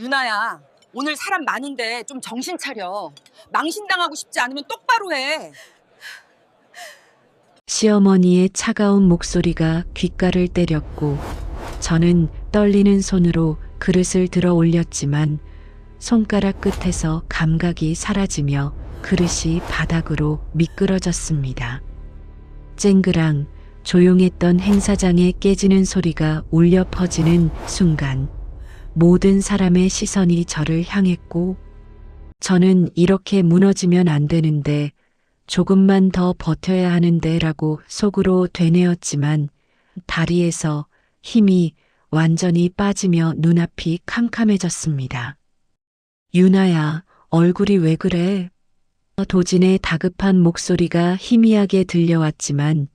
유나야, 오늘 사람 많은데 좀 정신 차려. 망신당하고 싶지 않으면 똑바로 해. 시어머니의 차가운 목소리가 귓가를 때렸고 저는 떨리는 손으로 그릇을 들어 올렸지만 손가락 끝에서 감각이 사라지며 그릇이 바닥으로 미끄러졌습니다. 쨍그랑 조용했던 행사장에 깨지는 소리가 울려 퍼지는 순간 모든 사람의 시선이 저를 향했고 저는 이렇게 무너지면 안 되는데 조금만 더 버텨야 하는데 라고 속으로 되뇌었지만 다리에서 힘이 완전히 빠지며 눈앞이 캄캄해졌습니다. 유나야, 얼굴이 왜 그래? 도진의 다급한 목소리가 희미하게 들려왔지만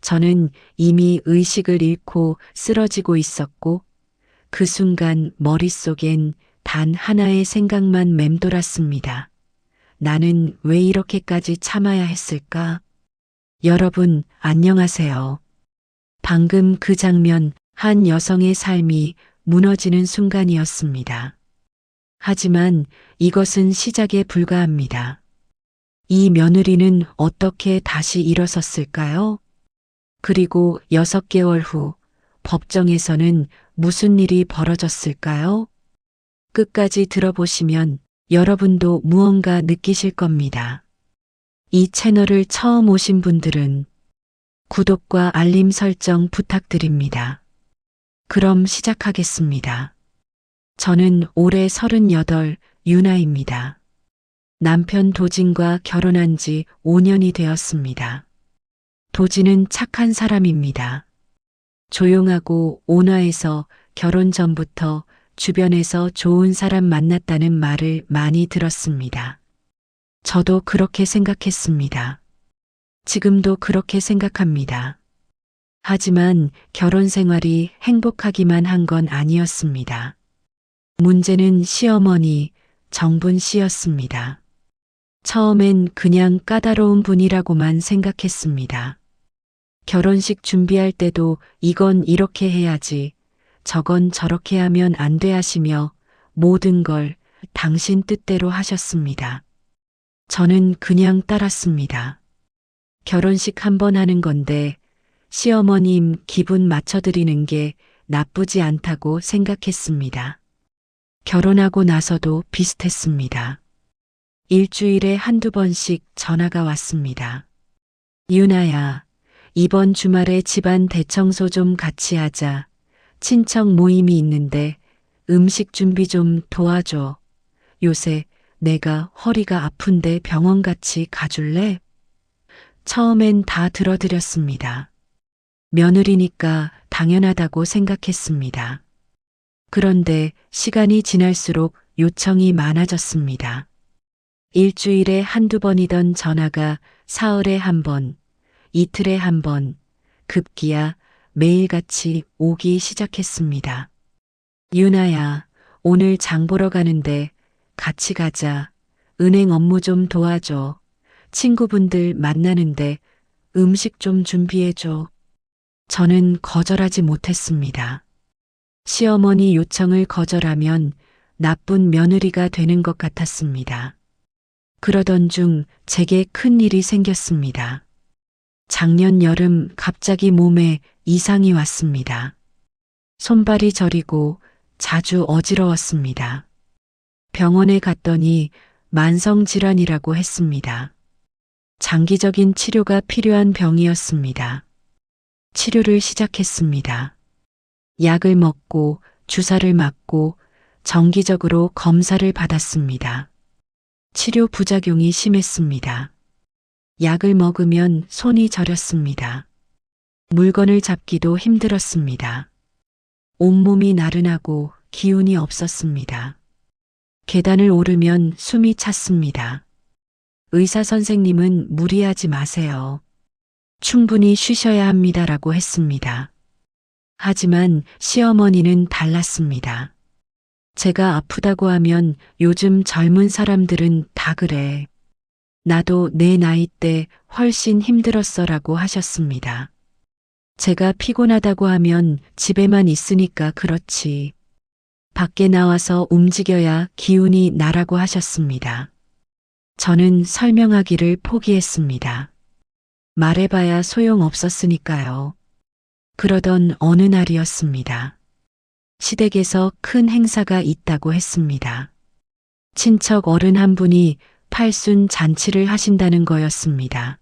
저는 이미 의식을 잃고 쓰러지고 있었고 그 순간 머릿속엔 단 하나의 생각만 맴돌았습니다. 나는 왜 이렇게까지 참아야 했을까? 여러분, 안녕하세요. 방금 그 장면, 한 여성의 삶이 무너지는 순간이었습니다. 하지만 이것은 시작에 불과합니다. 이 며느리는 어떻게 다시 일어섰을까요? 그리고 6개월 후 법정에서는 무슨 일이 벌어졌을까요? 끝까지 들어보시면 여러분도 무언가 느끼실 겁니다. 이 채널을 처음 오신 분들은 구독과 알림 설정 부탁드립니다. 그럼 시작하겠습니다. 저는 올해 38 유나입니다. 남편 도진과 결혼한 지 5년이 되었습니다. 도진은 착한 사람입니다. 조용하고 온화해서 결혼 전부터 주변에서 좋은 사람 만났다는 말을 많이 들었습니다. 저도 그렇게 생각했습니다. 지금도 그렇게 생각합니다. 하지만 결혼 생활이 행복하기만 한 건 아니었습니다. 문제는 시어머니, 정분 씨였습니다. 처음엔 그냥 까다로운 분이라고만 생각했습니다. 결혼식 준비할 때도 이건 이렇게 해야지, 저건 저렇게 하면 안 돼 하시며 모든 걸 당신 뜻대로 하셨습니다. 저는 그냥 따랐습니다. 결혼식 한 번 하는 건데 시어머님 기분 맞춰드리는 게 나쁘지 않다고 생각했습니다. 결혼하고 나서도 비슷했습니다. 일주일에 한두 번씩 전화가 왔습니다. 유나야, 이번 주말에 집안 대청소 좀 같이 하자. 친척 모임이 있는데 음식 준비 좀 도와줘. 요새 내가 허리가 아픈데 병원 같이 가줄래? 처음엔 다 들어드렸습니다. 며느리니까 당연하다고 생각했습니다. 그런데 시간이 지날수록 요청이 많아졌습니다. 일주일에 한두 번이던 전화가 사흘에 한 번, 이틀에 한 번, 급기야 매일같이 오기 시작했습니다. 유나야, 오늘 장 보러 가는데 같이 가자. 은행 업무 좀 도와줘. 친구분들 만나는데 음식 좀 준비해줘. 저는 거절하지 못했습니다. 시어머니 요청을 거절하면 나쁜 며느리가 되는 것 같았습니다. 그러던 중 제게 큰 일이 생겼습니다. 작년 여름 갑자기 몸에 이상이 왔습니다. 손발이 저리고 자주 어지러웠습니다. 병원에 갔더니 만성질환이라고 했습니다. 장기적인 치료가 필요한 병이었습니다. 치료를 시작했습니다. 약을 먹고 주사를 맞고 정기적으로 검사를 받았습니다. 치료 부작용이 심했습니다. 약을 먹으면 손이 저렸습니다. 물건을 잡기도 힘들었습니다. 온몸이 나른하고 기운이 없었습니다. 계단을 오르면 숨이 찼습니다. 의사 선생님은 무리하지 마세요. 충분히 쉬셔야 합니다라고 했습니다. 하지만 시어머니는 달랐습니다. 제가 아프다고 하면 요즘 젊은 사람들은 다 그래. 나도 내 나이 때 훨씬 힘들었어라고 하셨습니다. 제가 피곤하다고 하면 집에만 있으니까 그렇지. 밖에 나와서 움직여야 기운이 나라고 하셨습니다. 저는 설명하기를 포기했습니다. 말해봐야 소용없었으니까요. 그러던 어느 날이었습니다. 시댁에서 큰 행사가 있다고 했습니다. 친척 어른 한 분이 팔순 잔치를 하신다는 거였습니다.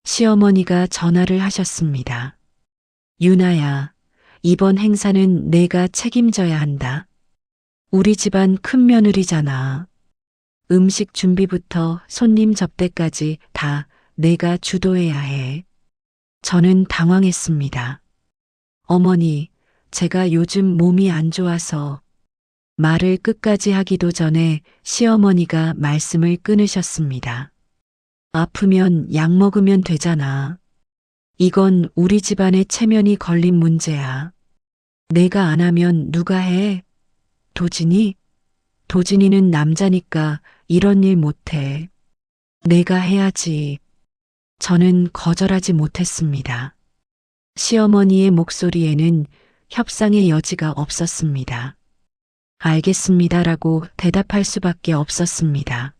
시어머니가 전화를 하셨습니다. 유나야, 이번 행사는 내가 책임져야 한다. 우리 집안 큰 며느리잖아. 음식 준비부터 손님 접대까지 다 내가 주도해야 해. 저는 당황했습니다. 어머니, 제가 요즘 몸이 안 좋아서 말을 끝까지 하기도 전에 시어머니가 말씀을 끊으셨습니다. 아프면 약 먹으면 되잖아. 이건 우리 집안의 체면이 걸린 문제야. 내가 안 하면 누가 해? 도진이? 도진이는 남자니까 이런 일 못해. 내가 해야지. 저는 거절하지 못했습니다. 시어머니의 목소리에는 협상의 여지가 없었습니다. 알겠습니다라고 대답할 수밖에 없었습니다.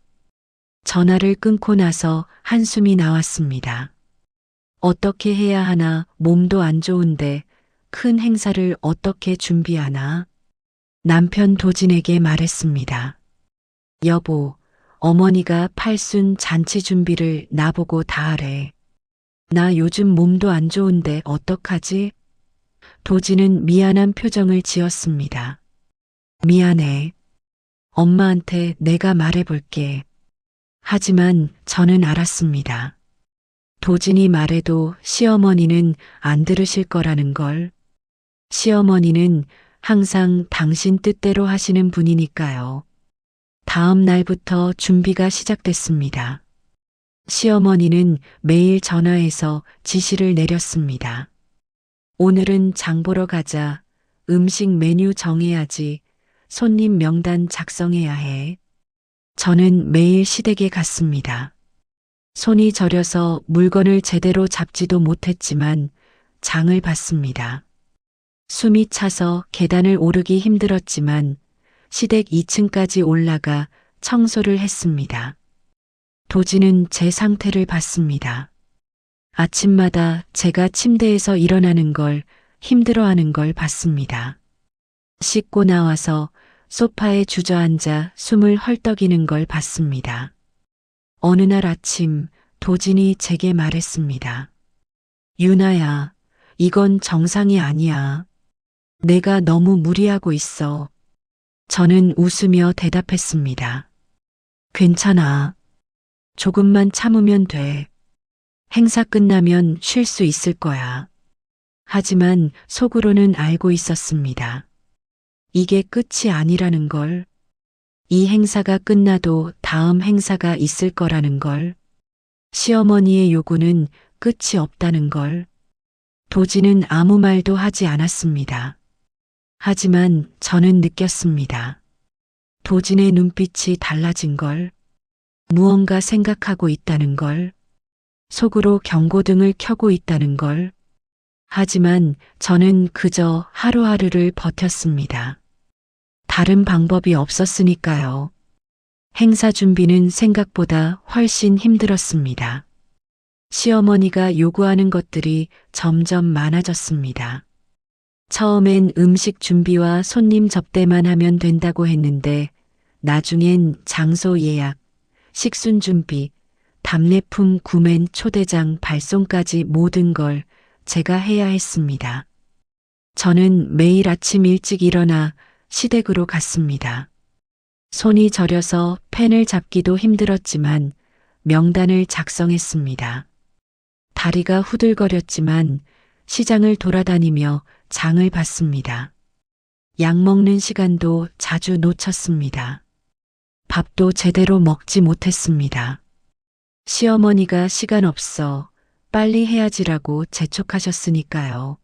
전화를 끊고 나서 한숨이 나왔습니다. 어떻게 해야 하나, 몸도 안 좋은데 큰 행사를 어떻게 준비하나? 남편 도진에게 말했습니다. 여보, 어머니가 팔순 잔치 준비를 나보고 다 하래. 나 요즘 몸도 안 좋은데 어떡하지? 도진은 미안한 표정을 지었습니다. 미안해. 엄마한테 내가 말해볼게. 하지만 저는 알았습니다. 도진이 말해도 시어머니는 안 들으실 거라는 걸. 시어머니는 항상 당신 뜻대로 하시는 분이니까요. 다음 날부터 준비가 시작됐습니다. 시어머니는 매일 전화해서 지시를 내렸습니다. 오늘은 장 보러 가자. 음식 메뉴 정해야지. 손님 명단 작성해야 해. 저는 매일 시댁에 갔습니다. 손이 저려서 물건을 제대로 잡지도 못했지만 장을 봤습니다. 숨이 차서 계단을 오르기 힘들었지만 시댁 2층까지 올라가 청소를 했습니다. 도진은 제 상태를 봤습니다. 아침마다 제가 침대에서 일어나는 걸 힘들어하는 걸 봤습니다. 씻고 나와서 소파에 주저앉아 숨을 헐떡이는 걸 봤습니다. 어느 날 아침 도진이 제게 말했습니다. 유나야, 이건 정상이 아니야. 내가 너무 무리하고 있어. 저는 웃으며 대답했습니다. 괜찮아. 조금만 참으면 돼. 행사 끝나면 쉴 수 있을 거야. 하지만 속으로는 알고 있었습니다. 이게 끝이 아니라는 걸. 이 행사가 끝나도 다음 행사가 있을 거라는 걸. 시어머니의 요구는 끝이 없다는 걸. 도진은 아무 말도 하지 않았습니다. 하지만 저는 느꼈습니다. 도진의 눈빛이 달라진 걸. 무언가 생각하고 있다는 걸. 속으로 경고등을 켜고 있다는 걸. 하지만 저는 그저 하루하루를 버텼습니다. 다른 방법이 없었으니까요. 행사 준비는 생각보다 훨씬 힘들었습니다. 시어머니가 요구하는 것들이 점점 많아졌습니다. 처음엔 음식 준비와 손님 접대만 하면 된다고 했는데 나중엔 장소 예약, 식순 준비, 답례품 구매, 초대장 발송까지 모든 걸 제가 해야 했습니다. 저는 매일 아침 일찍 일어나 시댁으로 갔습니다. 손이 저려서 펜을 잡기도 힘들었지만 명단을 작성했습니다. 다리가 후들거렸지만 시장을 돌아다니며 장을 봤습니다. 약 먹는 시간도 자주 놓쳤습니다. 밥도 제대로 먹지 못했습니다. 시어머니가 시간 없어 빨리 해야지라고 재촉하셨으니까요.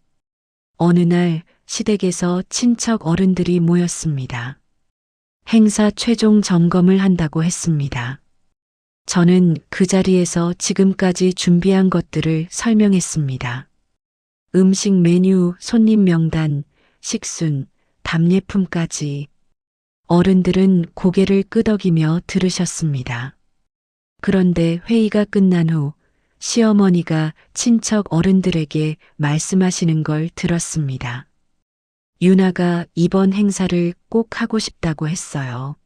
어느 날 시댁에서 친척 어른들이 모였습니다. 행사 최종 점검을 한다고 했습니다. 저는 그 자리에서 지금까지 준비한 것들을 설명했습니다. 음식 메뉴, 손님 명단, 식순, 답례품까지. 어른들은 고개를 끄덕이며 들으셨습니다. 그런데 회의가 끝난 후 시어머니가 친척 어른들에게 말씀하시는 걸 들었습니다. 유나가 이번 행사를 꼭 하고 싶다고 했어요.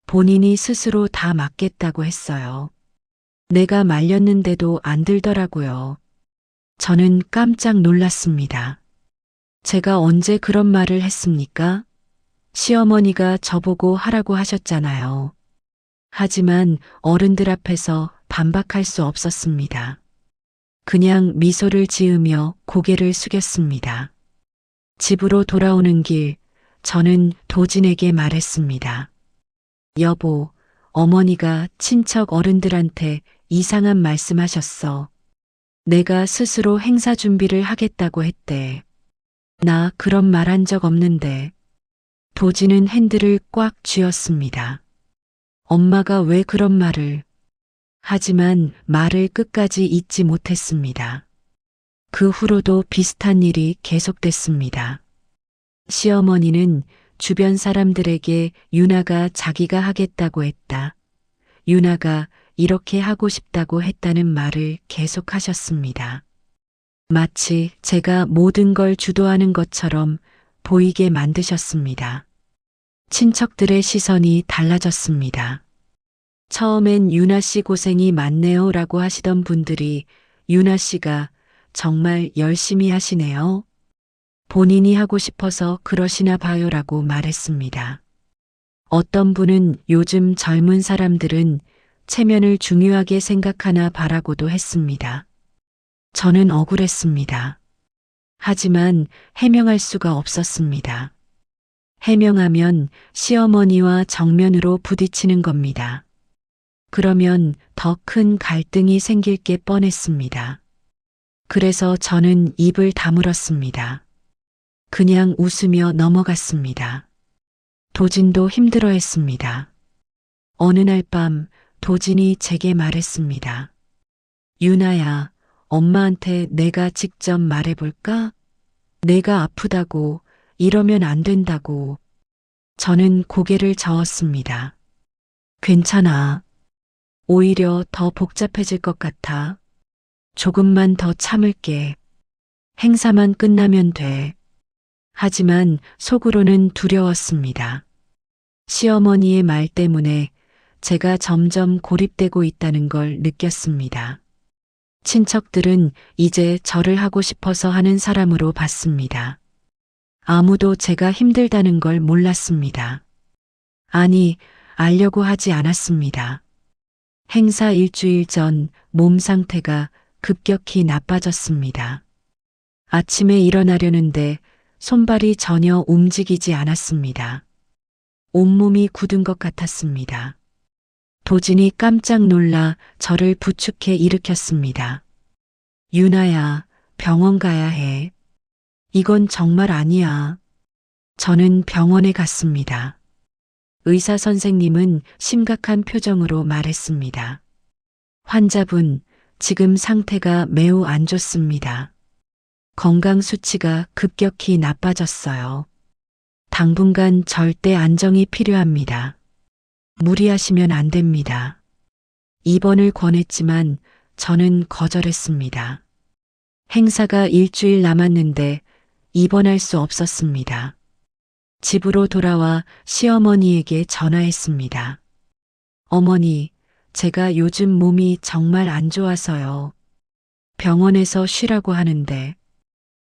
본인이 스스로 다 맡겠다고 했어요. 내가 말렸는데도 안 들더라고요. 저는 깜짝 놀랐습니다. 제가 언제 그런 말을 했습니까? 시어머니가 저보고 하라고 하셨잖아요. 하지만 어른들 앞에서 반박할 수 없었습니다. 그냥 미소를 지으며 고개를 숙였습니다. 집으로 돌아오는 길, 저는 도진에게 말했습니다. 여보, 어머니가 친척 어른들한테 이상한 말씀하셨어. 내가 스스로 행사 준비를 하겠다고 했대. 나 그런 말 한 적 없는데. 도진은 핸들을 꽉 쥐었습니다. 엄마가 왜 그런 말을. 하지만 말을 끝까지 잊지 못했습니다. 그 후로도 비슷한 일이 계속됐습니다. 시어머니는 주변 사람들에게 유나가 자기가 하겠다고 했다. 유나가 이렇게 하고 싶다고 했다는 말을 계속하셨습니다. 마치 제가 모든 걸 주도하는 것처럼 보이게 만드셨습니다. 친척들의 시선이 달라졌습니다. 처음엔 유나 씨 고생이 많네요 라고 하시던 분들이 유나 씨가 정말 열심히 하시네요. 본인이 하고 싶어서 그러시나 봐요 라고 말했습니다. 어떤 분은 요즘 젊은 사람들은 체면을 중요하게 생각하나 봐라고도 했습니다. 저는 억울했습니다. 하지만 해명할 수가 없었습니다. 해명하면 시어머니와 정면으로 부딪히는 겁니다. 그러면 더 큰 갈등이 생길 게 뻔했습니다. 그래서 저는 입을 다물었습니다. 그냥 웃으며 넘어갔습니다. 도진도 힘들어했습니다. 어느 날 밤 도진이 제게 말했습니다. 유나야, 엄마한테 내가 직접 말해볼까? 내가 아프다고, 이러면 안 된다고. 저는 고개를 저었습니다. 괜찮아. 오히려 더 복잡해질 것 같아. 조금만 더 참을게. 행사만 끝나면 돼. 하지만 속으로는 두려웠습니다. 시어머니의 말 때문에 제가 점점 고립되고 있다는 걸 느꼈습니다. 친척들은 이제 저를 하고 싶어서 하는 사람으로 봤습니다. 아무도 제가 힘들다는 걸 몰랐습니다. 아니, 알려고 하지 않았습니다. 행사 일주일 전 몸 상태가 급격히 나빠졌습니다. 아침에 일어나려는데 손발이 전혀 움직이지 않았습니다. 온몸이 굳은 것 같았습니다. 도진이 깜짝 놀라 저를 부축해 일으켰습니다. 유나야, 병원 가야 해. 이건 정말 아니야. 저는 병원에 갔습니다. 의사 선생님은 심각한 표정으로 말했습니다. 환자분, 지금 상태가 매우 안 좋습니다. 건강 수치가 급격히 나빠졌어요. 당분간 절대 안정이 필요합니다. 무리하시면 안 됩니다. 입원을 권했지만 저는 거절했습니다. 행사가 일주일 남았는데 입원할 수 없었습니다. 집으로 돌아와 시어머니에게 전화했습니다. 어머니, 제가 요즘 몸이 정말 안 좋아서요. 병원에서 쉬라고 하는데.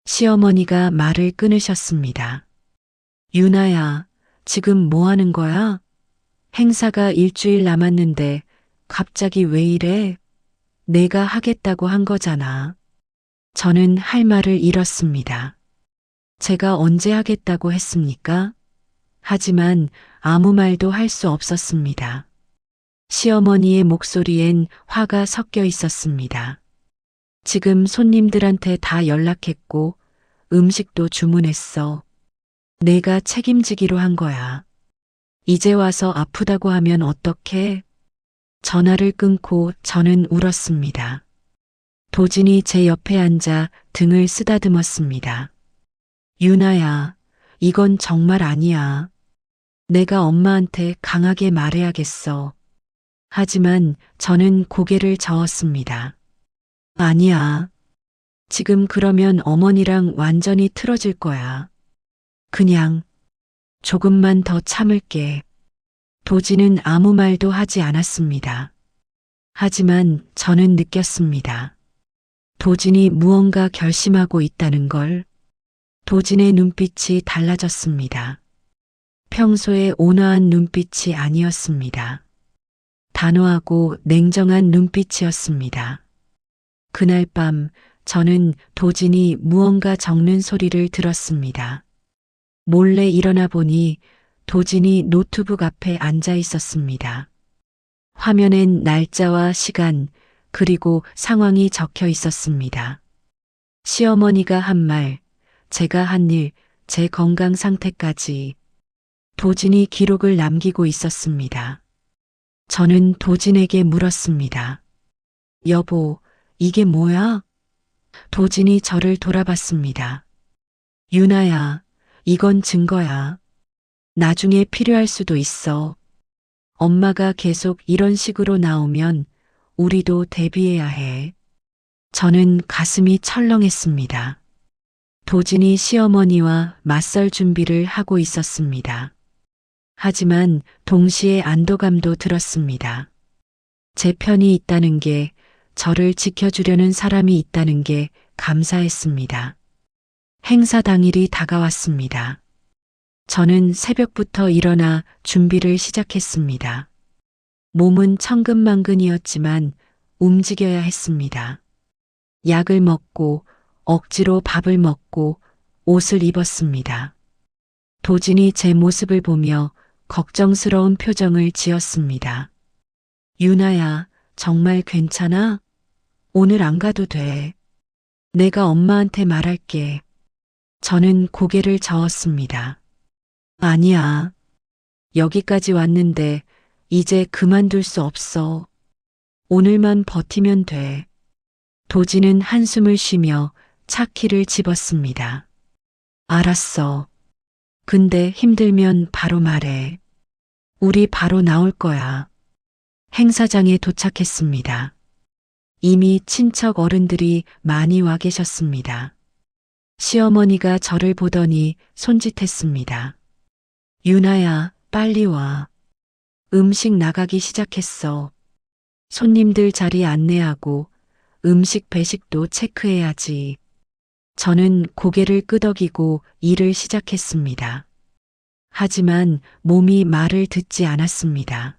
시어머니가 말을 끊으셨습니다. 유나야, 지금 뭐 하는 거야? 행사가 일주일 남았는데 갑자기 왜 이래? 내가 하겠다고 한 거잖아. 저는 할 말을 잃었습니다. 제가 언제 하겠다고 했습니까? 하지만 아무 말도 할 수 없었습니다. 시어머니의 목소리엔 화가 섞여 있었습니다. 지금 손님들한테 다 연락했고 음식도 주문했어. 내가 책임지기로 한 거야. 이제 와서 아프다고 하면 어떡해? 전화를 끊고 저는 울었습니다. 도진이 제 옆에 앉아 등을 쓰다듬었습니다. 유나야, 이건 정말 아니야. 내가 엄마한테 강하게 말해야겠어. 하지만 저는 고개를 저었습니다. 아니야. 지금 그러면 어머니랑 완전히 틀어질 거야. 그냥 조금만 더 참을게. 도진은 아무 말도 하지 않았습니다. 하지만 저는 느꼈습니다. 도진이 무언가 결심하고 있다는 걸. 도진의 눈빛이 달라졌습니다. 평소에 온화한 눈빛이 아니었습니다. 단호하고 냉정한 눈빛이었습니다. 그날 밤 저는 도진이 무언가 적는 소리를 들었습니다. 몰래 일어나 보니 도진이 노트북 앞에 앉아 있었습니다. 화면엔 날짜와 시간, 그리고 상황이 적혀 있었습니다. 시어머니가 한 말, 제가 한 일, 제 건강 상태까지. 도진이 기록을 남기고 있었습니다. 저는 도진에게 물었습니다. 여보, 이게 뭐야? 도진이 저를 돌아봤습니다. 유나야, 이건 증거야. 나중에 필요할 수도 있어. 엄마가 계속 이런 식으로 나오면 우리도 대비해야 해. 저는 가슴이 철렁했습니다. 도진이 시어머니와 맞설 준비를 하고 있었습니다. 하지만 동시에 안도감도 들었습니다. 제 편이 있다는 게, 저를 지켜주려는 사람이 있다는 게 감사했습니다. 행사 당일이 다가왔습니다. 저는 새벽부터 일어나 준비를 시작했습니다. 몸은 천근만근이었지만 움직여야 했습니다. 약을 먹고 억지로 밥을 먹고 옷을 입었습니다. 도진이 제 모습을 보며 걱정스러운 표정을 지었습니다. 유나야, 정말 괜찮아? 오늘 안 가도 돼. 내가 엄마한테 말할게. 저는 고개를 저었습니다. 아니야. 여기까지 왔는데 이제 그만둘 수 없어. 오늘만 버티면 돼. 도진은 한숨을 쉬며 차 키를 집었습니다. 알았어. 근데 힘들면 바로 말해. 우리 바로 나올 거야. 행사장에 도착했습니다. 이미 친척 어른들이 많이 와 계셨습니다. 시어머니가 저를 보더니 손짓했습니다. 유나야, 빨리 와. 음식 나가기 시작했어. 손님들 자리 안내하고 음식 배식도 체크해야지. 저는 고개를 끄덕이고 일을 시작했습니다. 하지만 몸이 말을 듣지 않았습니다.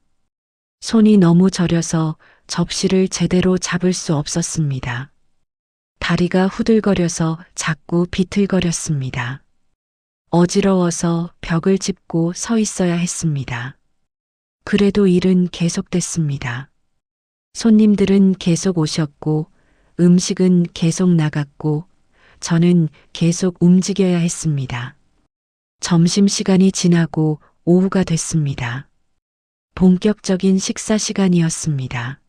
손이 너무 저려서 접시를 제대로 잡을 수 없었습니다. 다리가 후들거려서 자꾸 비틀거렸습니다. 어지러워서 벽을 짚고 서 있어야 했습니다. 그래도 일은 계속됐습니다. 손님들은 계속 오셨고 음식은 계속 나갔고 저는 계속 움직여야 했습니다. 점심시간이 지나고 오후가 됐습니다. 본격적인 식사 시간이었습니다.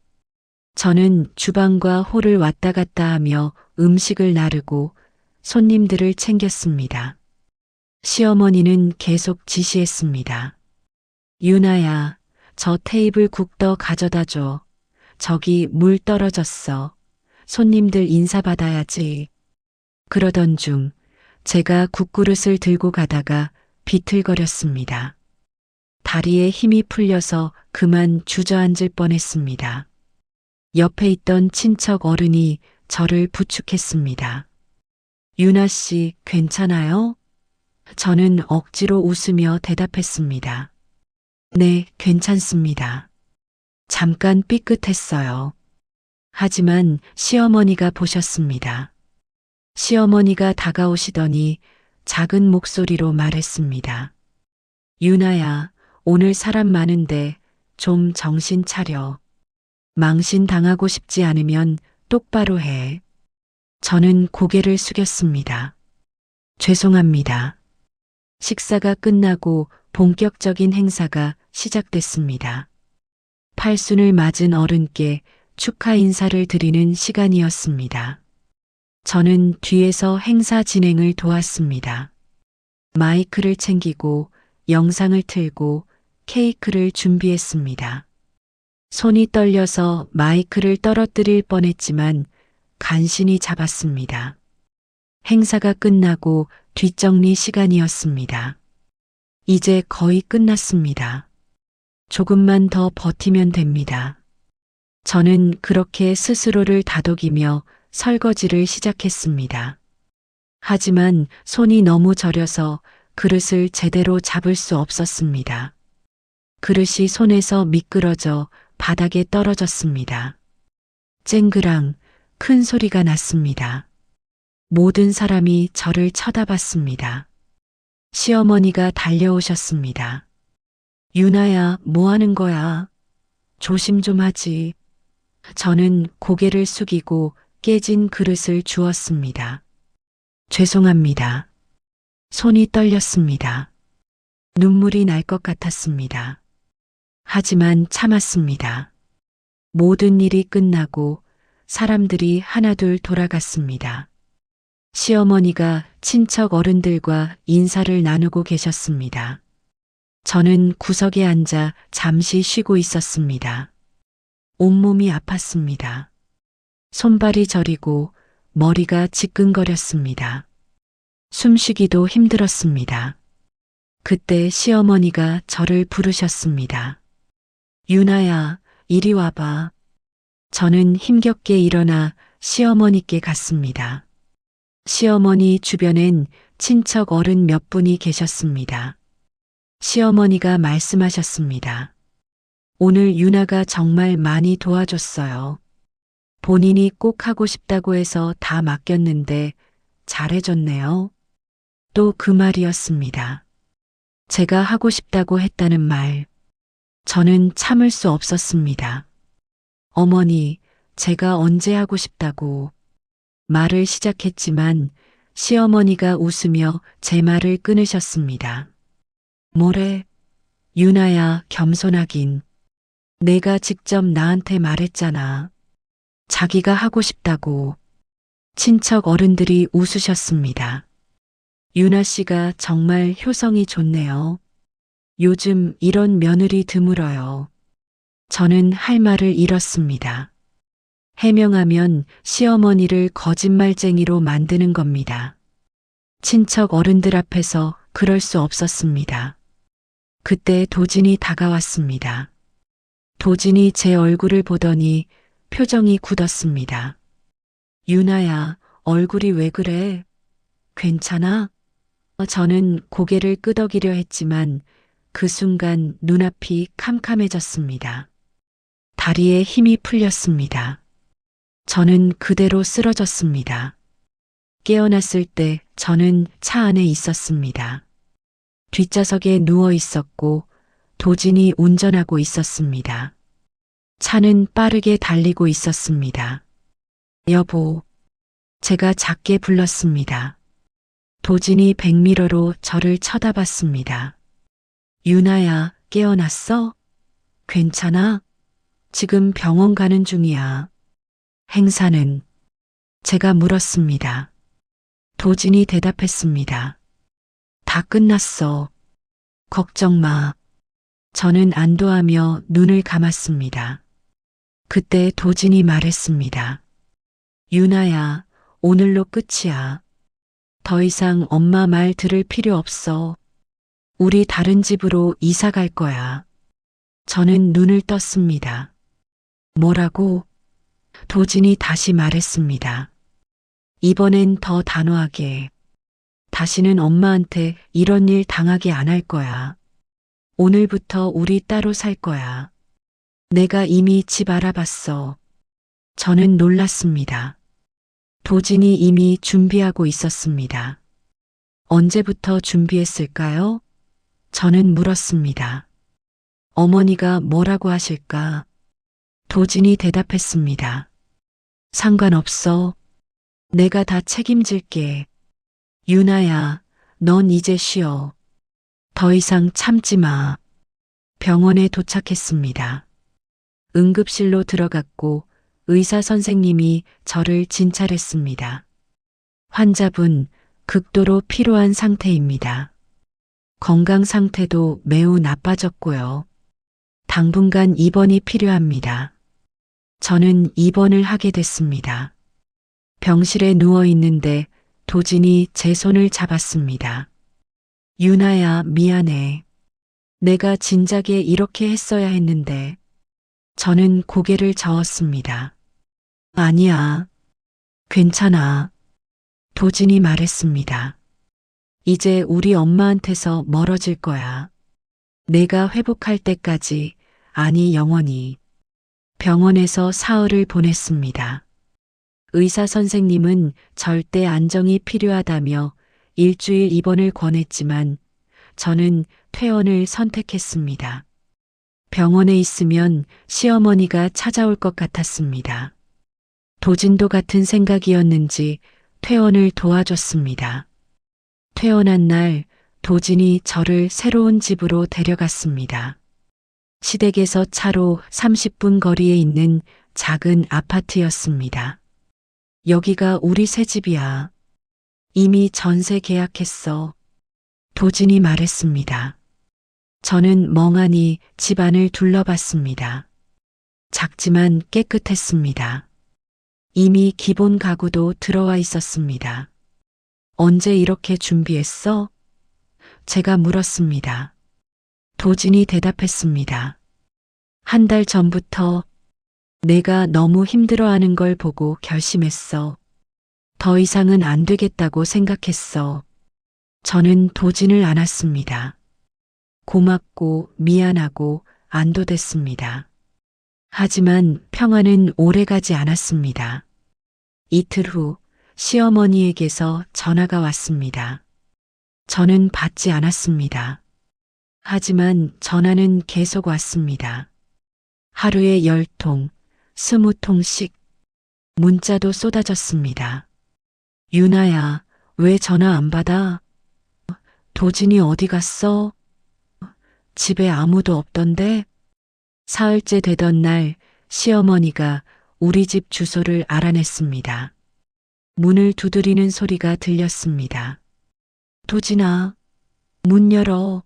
저는 주방과 홀을 왔다 갔다 하며 음식을 나르고 손님들을 챙겼습니다. 시어머니는 계속 지시했습니다. 유나야, 저 테이블 국 더 가져다 줘. 저기 물 떨어졌어. 손님들 인사받아야지. 그러던 중 제가 국그릇을 들고 가다가 비틀거렸습니다. 다리에 힘이 풀려서 그만 주저앉을 뻔했습니다. 옆에 있던 친척 어른이 저를 부축했습니다. 유나 씨, 괜찮아요? 저는 억지로 웃으며 대답했습니다. 네, 괜찮습니다. 잠깐 삐끗했어요. 하지만 시어머니가 보셨습니다. 시어머니가 다가오시더니 작은 목소리로 말했습니다. 유나야, 오늘 사람 많은데 좀 정신 차려. 망신 당하고 싶지 않으면 똑바로 해. 저는 고개를 숙였습니다. 죄송합니다. 식사가 끝나고 본격적인 행사가 시작됐습니다. 팔순을 맞은 어른께 축하 인사를 드리는 시간이었습니다. 저는 뒤에서 행사 진행을 도왔습니다. 마이크를 챙기고 영상을 틀고 케이크를 준비했습니다. 손이 떨려서 마이크를 떨어뜨릴 뻔했지만 간신히 잡았습니다. 행사가 끝나고 뒷정리 시간이었습니다. 이제 거의 끝났습니다. 조금만 더 버티면 됩니다. 저는 그렇게 스스로를 다독이며 설거지를 시작했습니다. 하지만 손이 너무 저려서 그릇을 제대로 잡을 수 없었습니다. 그릇이 손에서 미끄러져 바닥에 떨어졌습니다. 쨍그랑 큰 소리가 났습니다. 모든 사람이 저를 쳐다봤습니다. 시어머니가 달려오셨습니다. 유나야, 뭐 하는 거야? 조심 좀 하지. 저는 고개를 숙이고 깨진 그릇을 주었습니다. 죄송합니다. 손이 떨렸습니다. 눈물이 날 것 같았습니다. 하지만 참았습니다. 모든 일이 끝나고 사람들이 하나둘 돌아갔습니다. 시어머니가 친척 어른들과 인사를 나누고 계셨습니다. 저는 구석에 앉아 잠시 쉬고 있었습니다. 온몸이 아팠습니다. 손발이 저리고 머리가 지끈거렸습니다. 숨쉬기도 힘들었습니다. 그때 시어머니가 저를 부르셨습니다. 유나야, 이리 와봐. 저는 힘겹게 일어나 시어머니께 갔습니다. 시어머니 주변엔 친척 어른 몇 분이 계셨습니다. 시어머니가 말씀하셨습니다. 오늘 유나가 정말 많이 도와줬어요. 본인이 꼭 하고 싶다고 해서 다 맡겼는데 잘해줬네요. 또 그 말이었습니다. 제가 하고 싶다고 했다는 말. 저는 참을 수 없었습니다. 어머니, 제가 언제 하고 싶다고 말을 시작했지만 시어머니가 웃으며 제 말을 끊으셨습니다. 뭐래? 유나야, 겸손하긴. 내가 직접 나한테 말했잖아. 자기가 하고 싶다고. 친척 어른들이 웃으셨습니다. 유나 씨가 정말 효성이 좋네요. 요즘 이런 며느리 드물어요. 저는 할 말을 잃었습니다. 해명하면 시어머니를 거짓말쟁이로 만드는 겁니다. 친척 어른들 앞에서 그럴 수 없었습니다. 그때 도진이 다가왔습니다. 도진이 제 얼굴을 보더니 표정이 굳었습니다. 유나야, 얼굴이 왜 그래? 괜찮아? 저는 고개를 끄덕이려 했지만 그 순간 눈앞이 캄캄해졌습니다. 다리에 힘이 풀렸습니다. 저는 그대로 쓰러졌습니다. 깨어났을 때 저는 차 안에 있었습니다. 뒷좌석에 누워 있었고 도진이 운전하고 있었습니다. 차는 빠르게 달리고 있었습니다. 여보, 제가 작게 불렀습니다. 도진이 백미러로 저를 쳐다봤습니다. 유나야, 깨어났어? 괜찮아? 지금 병원 가는 중이야. 행사는? 제가 물었습니다. 도진이 대답했습니다. 다 끝났어. 걱정 마. 저는 안도하며 눈을 감았습니다. 그때 도진이 말했습니다. 유나야, 오늘로 끝이야. 더 이상 엄마 말 들을 필요 없어. 우리 다른 집으로 이사 갈 거야. 저는 눈을 떴습니다. 뭐라고? 도진이 다시 말했습니다. 이번엔 더 단호하게. 다시는 엄마한테 이런 일 당하게 안 할 거야. 오늘부터 우리 따로 살 거야. 내가 이미 집 알아봤어. 저는 놀랐습니다. 도진이 이미 준비하고 있었습니다. 언제부터 준비했을까요? 저는 물었습니다. 어머니가 뭐라고 하실까? 도진이 대답했습니다. 상관없어. 내가 다 책임질게. 유나야, 넌 이제 쉬어. 더 이상 참지 마. 병원에 도착했습니다. 응급실로 들어갔고 의사 선생님이 저를 진찰했습니다. 환자분 극도로 피로한 상태입니다. 건강 상태도 매우 나빠졌고요. 당분간 입원이 필요합니다. 저는 입원을 하게 됐습니다. 병실에 누워 있는데 도진이 제 손을 잡았습니다. 유나야, 미안해. 내가 진작에 이렇게 했어야 했는데. 저는 고개를 저었습니다. 아니야. 괜찮아. 도진이 말했습니다. 이제 우리 엄마한테서 멀어질 거야. 내가 회복할 때까지, 아니 영원히. 병원에서 사흘을 보냈습니다. 의사 선생님은 절대 안정이 필요하다며 일주일 입원을 권했지만 저는 퇴원을 선택했습니다. 병원에 있으면 시어머니가 찾아올 것 같았습니다. 도진도 같은 생각이었는지 퇴원을 도와줬습니다. 퇴원한 날 도진이 저를 새로운 집으로 데려갔습니다. 시댁에서 차로 30분 거리에 있는 작은 아파트였습니다. 여기가 우리 새 집이야. 이미 전세 계약했어. 도진이 말했습니다. 저는 멍하니 집안을 둘러봤습니다. 작지만 깨끗했습니다. 이미 기본 가구도 들어와 있었습니다. 언제 이렇게 준비했어? 제가 물었습니다. 도진이 대답했습니다. 한 달 전부터 내가 너무 힘들어하는 걸 보고 결심했어. 더 이상은 안 되겠다고 생각했어. 저는 도진을 안았습니다. 고맙고 미안하고 안도됐습니다. 하지만 평화는 오래가지 않았습니다. 이틀 후 시어머니에게서 전화가 왔습니다. 저는 받지 않았습니다. 하지만 전화는 계속 왔습니다. 하루에 10통, 20통씩 문자도 쏟아졌습니다. 유나야, 왜 전화 안 받아? 도진이 어디 갔어? 집에 아무도 없던데? 사흘째 되던 날 시어머니가 우리 집 주소를 알아냈습니다. 문을 두드리는 소리가 들렸습니다. 도진아, 문 열어.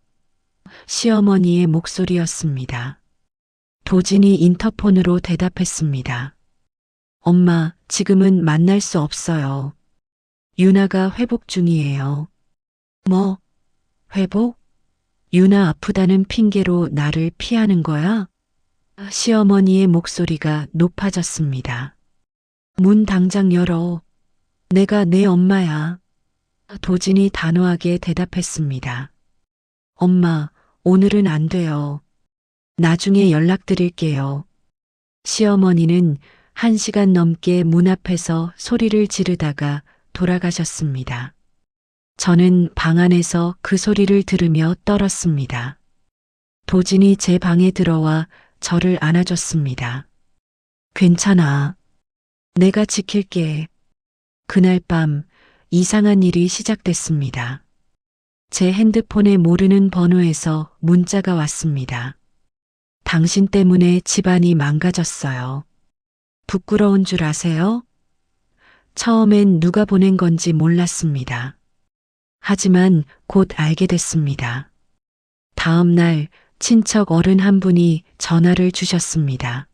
시어머니의 목소리였습니다. 도진이 인터폰으로 대답했습니다. 엄마, 지금은 만날 수 없어요. 유나가 회복 중이에요. 뭐? 회복? 유나 아프다는 핑계로 나를 피하는 거야? 시어머니의 목소리가 높아졌습니다. 문 당장 열어. 내가 내 엄마야. 도진이 단호하게 대답했습니다. 엄마, 오늘은 안 돼요. 나중에 연락드릴게요. 시어머니는 1시간 넘게 문 앞에서 소리를 지르다가 돌아가셨습니다. 저는 방 안에서 그 소리를 들으며 떨었습니다. 도진이 제 방에 들어와 저를 안아줬습니다. 괜찮아. 내가 지킬게. 그날 밤 이상한 일이 시작됐습니다. 제 핸드폰에 모르는 번호에서 문자가 왔습니다. 당신 때문에 집안이 망가졌어요. 부끄러운 줄 아세요? 처음엔 누가 보낸 건지 몰랐습니다. 하지만 곧 알게 됐습니다. 다음 날 친척 어른 한 분이 전화를 주셨습니다.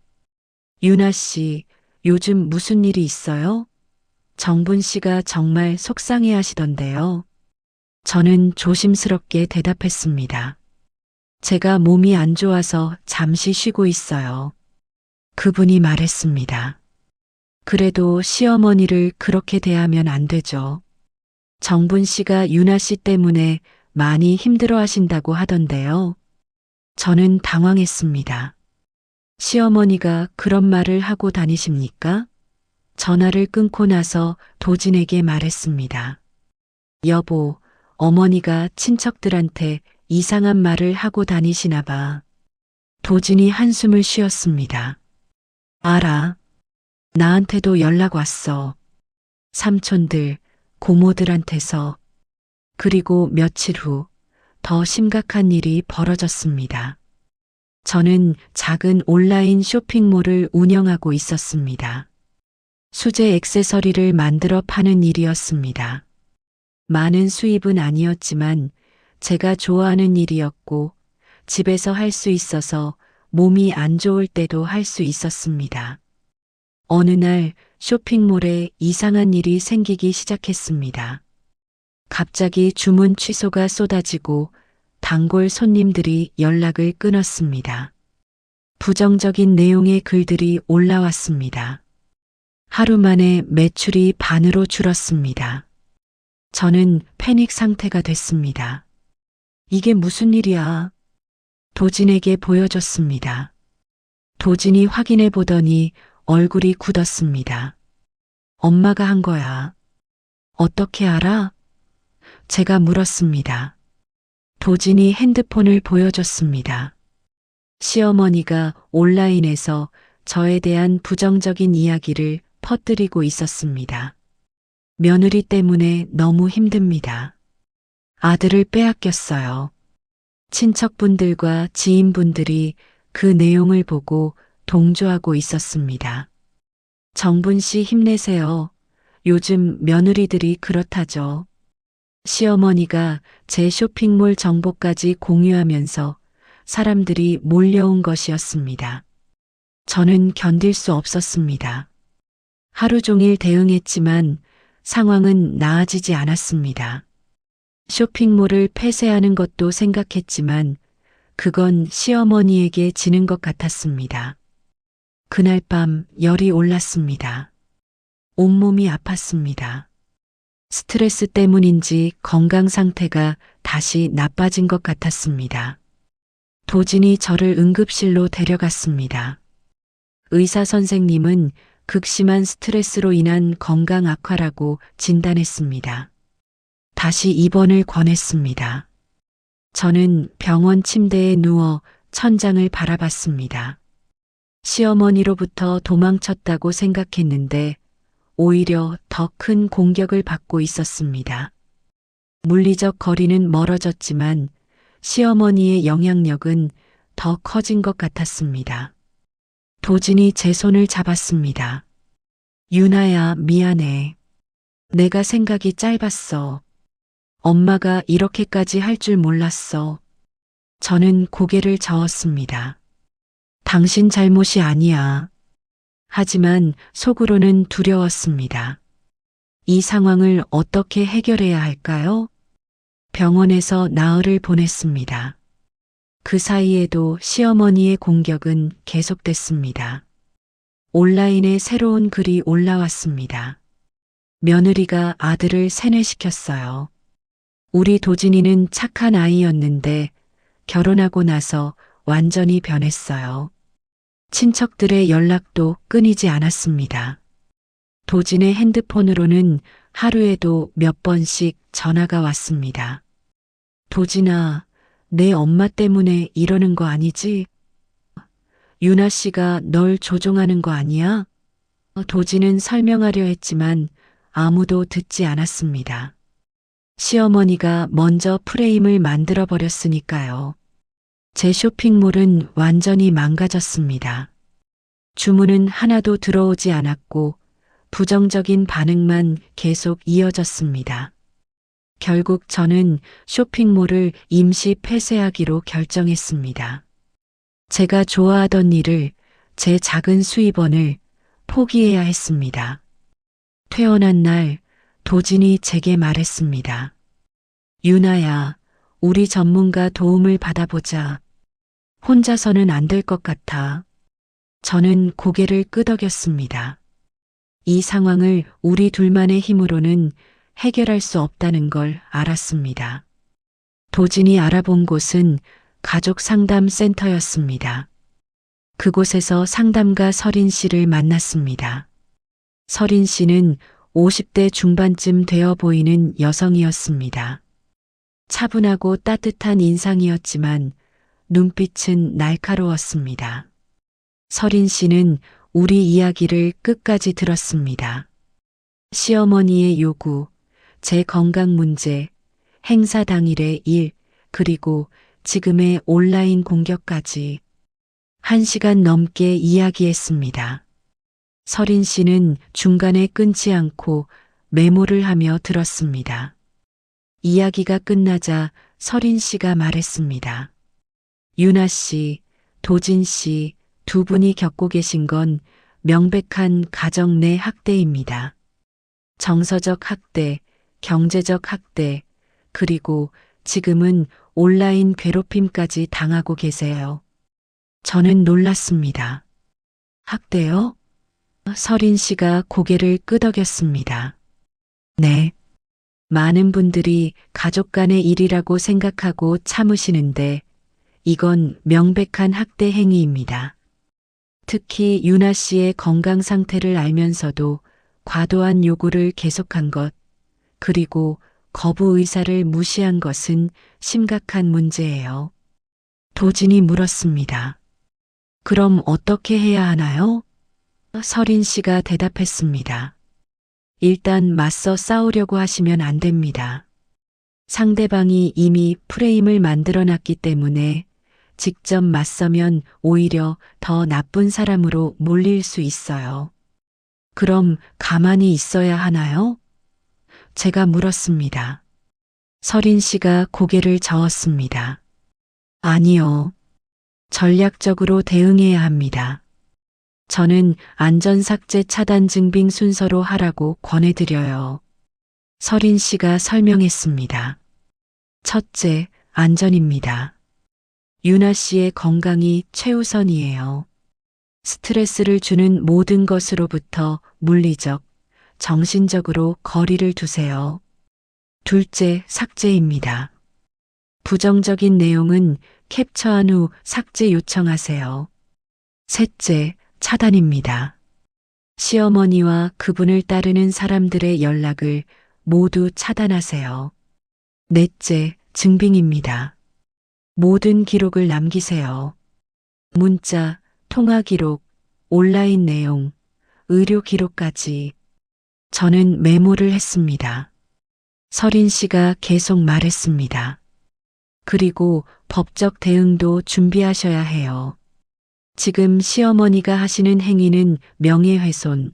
유나 씨, 요즘 무슨 일이 있어요? 정분 씨가 정말 속상해 하시던데요. 저는 조심스럽게 대답했습니다. 제가 몸이 안 좋아서 잠시 쉬고 있어요. 그분이 말했습니다. 그래도 시어머니를 그렇게 대하면 안 되죠. 정분 씨가 유나 씨 때문에 많이 힘들어 하신다고 하던데요. 저는 당황했습니다. 시어머니가 그런 말을 하고 다니십니까? 전화를 끊고 나서 도진에게 말했습니다. 여보, 어머니가 친척들한테 이상한 말을 하고 다니시나 봐. 도진이 한숨을 쉬었습니다. 알아. 나한테도 연락 왔어. 삼촌들, 고모들한테서. 그리고 며칠 후 더 심각한 일이 벌어졌습니다. 저는 작은 온라인 쇼핑몰을 운영하고 있었습니다. 수제 액세서리를 만들어 파는 일이었습니다. 많은 수입은 아니었지만 제가 좋아하는 일이었고 집에서 할 수 있어서 몸이 안 좋을 때도 할 수 있었습니다. 어느 날 쇼핑몰에 이상한 일이 생기기 시작했습니다. 갑자기 주문 취소가 쏟아지고 단골 손님들이 연락을 끊었습니다. 부정적인 내용의 글들이 올라왔습니다. 하루 만에 매출이 반으로 줄었습니다. 저는 패닉 상태가 됐습니다. 이게 무슨 일이야? 도진에게 보여줬습니다. 도진이 확인해 보더니 얼굴이 굳었습니다. 엄마가 한 거야. 어떻게 알아? 제가 물었습니다. 도진이 핸드폰을 보여줬습니다. 시어머니가 온라인에서 저에 대한 부정적인 이야기를 퍼뜨리고 있었습니다. 며느리 때문에 너무 힘듭니다. 아들을 빼앗겼어요. 친척분들과 지인분들이 그 내용을 보고 동조하고 있었습니다. 정분 씨 힘내세요. 요즘 며느리들이 그렇다죠. 시어머니가 제 쇼핑몰 정보까지 공유하면서 사람들이 몰려온 것이었습니다. 저는 견딜 수 없었습니다. 하루 종일 대응했지만 상황은 나아지지 않았습니다. 쇼핑몰을 폐쇄하는 것도 생각했지만 그건 시어머니에게 지는 것 같았습니다. 그날 밤 열이 올랐습니다. 온몸이 아팠습니다. 스트레스 때문인지 건강 상태가 다시 나빠진 것 같았습니다. 도진이 저를 응급실로 데려갔습니다. 의사 선생님은 극심한 스트레스로 인한 건강 악화라고 진단했습니다. 다시 입원을 권했습니다. 저는 병원 침대에 누워 천장을 바라봤습니다. 시어머니로부터 도망쳤다고 생각했는데 오히려 더 큰 공격을 받고 있었습니다. 물리적 거리는 멀어졌지만 시어머니의 영향력은 더 커진 것 같았습니다. 도진이 제 손을 잡았습니다. 유나야, 미안해. 내가 생각이 짧았어. 엄마가 이렇게까지 할 줄 몰랐어. 저는 고개를 저었습니다. 당신 잘못이 아니야. 하지만 속으로는 두려웠습니다. 이 상황을 어떻게 해결해야 할까요? 병원에서 나흘을 보냈습니다. 그 사이에도 시어머니의 공격은 계속됐습니다. 온라인에 새로운 글이 올라왔습니다. 며느리가 아들을 세뇌시켰어요. 우리 도진이는 착한 아이였는데 결혼하고 나서 완전히 변했어요. 친척들의 연락도 끊이지 않았습니다. 도진의 핸드폰으로는 하루에도 몇 번씩 전화가 왔습니다. 도진아, 내 엄마 때문에 이러는 거 아니지? 유나 씨가 널 조종하는 거 아니야? 도진은 설명하려 했지만 아무도 듣지 않았습니다. 시어머니가 먼저 프레임을 만들어 버렸으니까요. 제 쇼핑몰은 완전히 망가졌습니다. 주문은 하나도 들어오지 않았고 부정적인 반응만 계속 이어졌습니다. 결국 저는 쇼핑몰을 임시 폐쇄하기로 결정했습니다. 제가 좋아하던 일을, 제 작은 수입원을 포기해야 했습니다. 퇴원한 날 도진이 제게 말했습니다. 유나야, 우리 전문가 도움을 받아보자. 혼자서는 안 될 것 같아. 저는 고개를 끄덕였습니다. 이 상황을 우리 둘만의 힘으로는 해결할 수 없다는 걸 알았습니다. 도진이 알아본 곳은 가족 상담 센터였습니다. 그곳에서 상담가 서린 씨를 만났습니다. 서린 씨는 50대 중반쯤 되어 보이는 여성이었습니다. 차분하고 따뜻한 인상이었지만 눈빛은 날카로웠습니다. 서린 씨는 우리 이야기를 끝까지 들었습니다. 시어머니의 요구, 제 건강 문제, 행사 당일의 일, 그리고 지금의 온라인 공격까지 1시간 넘게 이야기했습니다. 서린 씨는 중간에 끊지 않고 메모를 하며 들었습니다. 이야기가 끝나자 서린 씨가 말했습니다. 유나 씨, 도진 씨 두 분이 겪고 계신 건 명백한 가정 내 학대입니다. 정서적 학대, 경제적 학대, 그리고 지금은 온라인 괴롭힘까지 당하고 계세요. 저는 놀랐습니다. 학대요? 서린 씨가 고개를 끄덕였습니다. 네. 많은 분들이 가족 간의 일이라고 생각하고 참으시는데 이건 명백한 학대 행위입니다. 특히 유나 씨의 건강 상태를 알면서도 과도한 요구를 계속한 것, 그리고 거부 의사를 무시한 것은 심각한 문제예요. 도진이 물었습니다. 그럼 어떻게 해야 하나요? 서린 씨가 대답했습니다. 일단 맞서 싸우려고 하시면 안 됩니다. 상대방이 이미 프레임을 만들어 놨기 때문에 직접 맞서면 오히려 더 나쁜 사람으로 몰릴 수 있어요. 그럼 가만히 있어야 하나요? 제가 물었습니다. 서린 씨가 고개를 저었습니다. 아니요. 전략적으로 대응해야 합니다. 저는 안전삭제 차단 증빙 순서로 하라고 권해드려요. 서린 씨가 설명했습니다. 첫째, 안전입니다. 유나 씨의 건강이 최우선이에요. 스트레스를 주는 모든 것으로부터 물리적, 정신적으로 거리를 두세요. 둘째, 삭제입니다. 부정적인 내용은 캡처한 후 삭제 요청하세요. 셋째, 차단입니다. 시어머니와 그분을 따르는 사람들의 연락을 모두 차단하세요. 넷째, 증빙입니다. 모든 기록을 남기세요. 문자, 통화 기록, 온라인 내용, 의료 기록까지. 저는 메모를 했습니다. 서린 씨가 계속 말했습니다. 그리고 법적 대응도 준비하셔야 해요. 지금 시어머니가 하시는 행위는 명예훼손,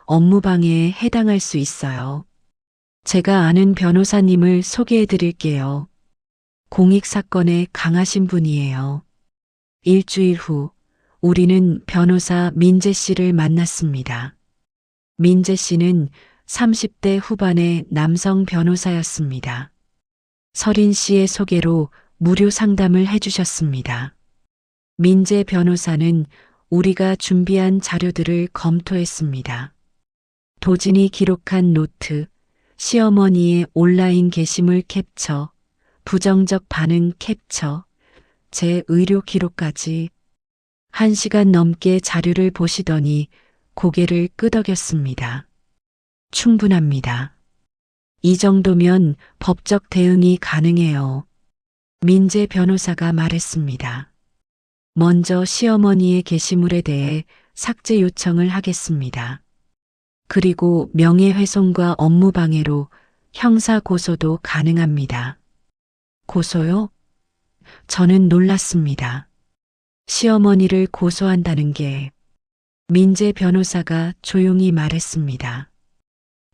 업무방해에 해당할 수 있어요. 제가 아는 변호사님을 소개해 드릴게요. 공익사건에 강하신 분이에요. 일주일 후 우리는 변호사 민재 씨를 만났습니다. 민재 씨는 30대 후반의 남성 변호사였습니다. 서린 씨의 소개로 무료 상담을 해주셨습니다. 민재 변호사는 우리가 준비한 자료들을 검토했습니다. 도진이 기록한 노트, 시어머니의 온라인 게시물 캡처, 부정적 반응 캡처, 제 의료 기록까지 1시간 넘게 자료를 보시더니 고개를 끄덕였습니다. 충분합니다. 이 정도면 법적 대응이 가능해요. 민재 변호사가 말했습니다. 먼저 시어머니의 게시물에 대해 삭제 요청을 하겠습니다. 그리고 명예훼손과 업무방해로 형사 고소도 가능합니다. 고소요? 저는 놀랐습니다. 시어머니를 고소한다는 게 민재 변호사가 조용히 말했습니다.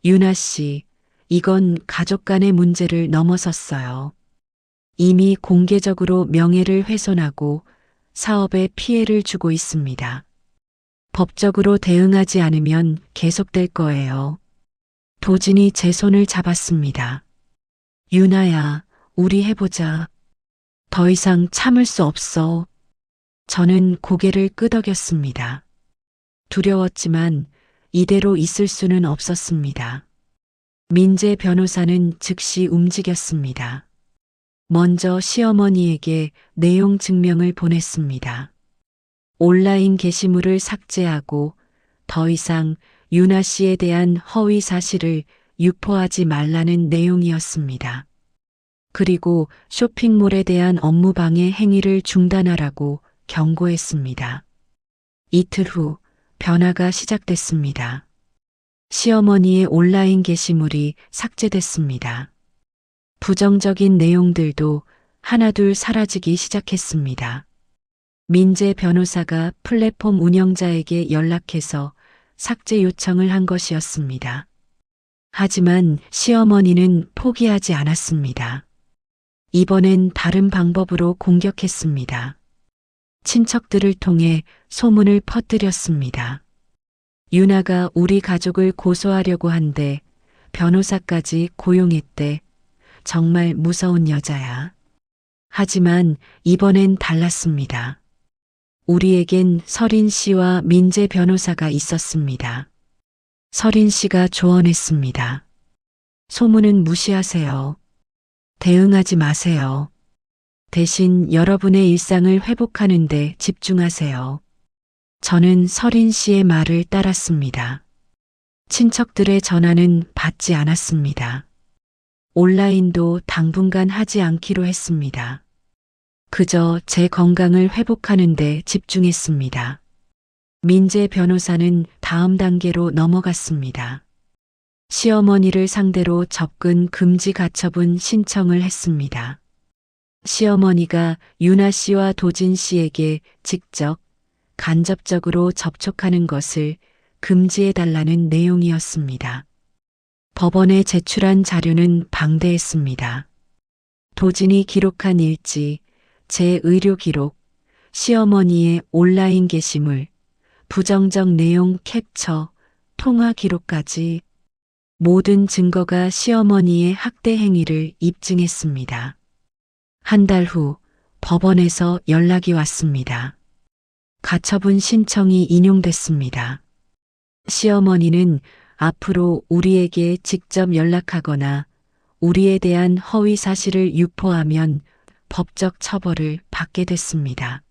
유나 씨, 이건 가족 간의 문제를 넘어섰어요. 이미 공개적으로 명예를 훼손하고 사업에 피해를 주고 있습니다. 법적으로 대응하지 않으면 계속될 거예요. 도진이 제 손을 잡았습니다. 유나야, 우리 해보자. 더 이상 참을 수 없어. 저는 고개를 끄덕였습니다. 두려웠지만 이대로 있을 수는 없었습니다. 민재 변호사는 즉시 움직였습니다. 먼저 시어머니에게 내용 증명을 보냈습니다. 온라인 게시물을 삭제하고 더 이상 유나 씨에 대한 허위 사실을 유포하지 말라는 내용이었습니다. 그리고 쇼핑몰에 대한 업무방해 행위를 중단하라고 경고했습니다. 이틀 후 변화가 시작됐습니다. 시어머니의 온라인 게시물이 삭제됐습니다. 부정적인 내용들도 하나둘 사라지기 시작했습니다. 민재 변호사가 플랫폼 운영자에게 연락해서 삭제 요청을 한 것이었습니다. 하지만 시어머니는 포기하지 않았습니다. 이번엔 다른 방법으로 공격했습니다. 친척들을 통해 소문을 퍼뜨렸습니다. 유나가 우리 가족을 고소하려고 한대 변호사까지 고용했대. 정말 무서운 여자야. 하지만 이번엔 달랐습니다. 우리에겐 서린 씨와 민재 변호사가 있었습니다. 서린 씨가 조언했습니다. 소문은 무시하세요. 대응하지 마세요. 대신 여러분의 일상을 회복하는 데 집중하세요. 저는 서린 씨의 말을 따랐습니다. 친척들의 전화는 받지 않았습니다. 온라인도 당분간 하지 않기로 했습니다. 그저 제 건강을 회복하는 데 집중했습니다. 민재 변호사는 다음 단계로 넘어갔습니다. 시어머니를 상대로 접근 금지 가처분 신청을 했습니다. 시어머니가 유나 씨와 도진 씨에게 직접 간접적으로 접촉하는 것을 금지해달라는 내용이었습니다. 법원에 제출한 자료는 방대했습니다. 도진이 기록한 일지, 제 의료 기록, 시어머니의 온라인 게시물, 부정적 내용 캡처, 통화 기록까지 모든 증거가 시어머니의 학대 행위를 입증했습니다. 한 달 후 법원에서 연락이 왔습니다. 가처분 신청이 인용됐습니다. 시어머니는 앞으로 우리에게 직접 연락하거나 우리에 대한 허위 사실을 유포하면 법적 처벌을 받게 됐습니다.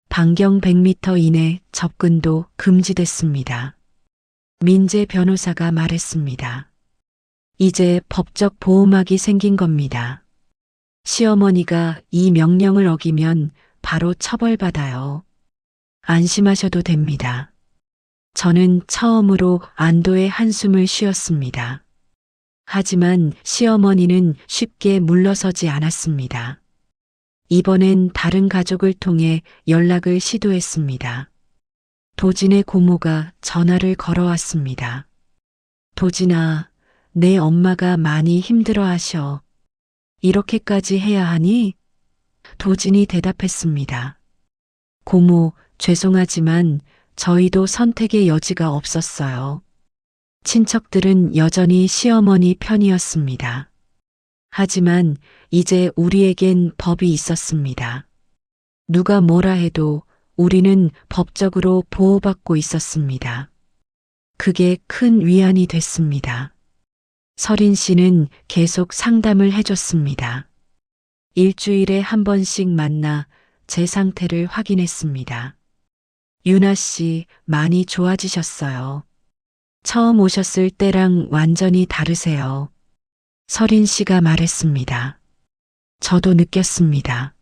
반경 100m 이내 접근도 금지됐습니다. 민재 변호사가 말했습니다. 이제 법적 보호막이 생긴 겁니다. 시어머니가 이 명령을 어기면 바로 처벌받아요. 안심하셔도 됩니다. 저는 처음으로 안도의 한숨을 쉬었습니다. 하지만 시어머니는 쉽게 물러서지 않았습니다. 이번엔 다른 가족을 통해 연락을 시도했습니다. 도진의 고모가 전화를 걸어왔습니다. 도진아, 내 엄마가 많이 힘들어 하셔. 이렇게까지 해야 하니? 도진이 대답했습니다. 고모, 죄송하지만 저희도 선택의 여지가 없었어요. 친척들은 여전히 시어머니 편이었습니다. 하지만 이제 우리에겐 법이 있었습니다. 누가 뭐라 해도 우리는 법적으로 보호받고 있었습니다. 그게 큰 위안이 됐습니다. 서린 씨는 계속 상담을 해줬습니다. 일주일에 한 번씩 만나 제 상태를 확인했습니다. 유나 씨 많이 좋아지셨어요. 처음 오셨을 때랑 완전히 다르세요. 서린 씨가 말했습니다. 저도 느꼈습니다.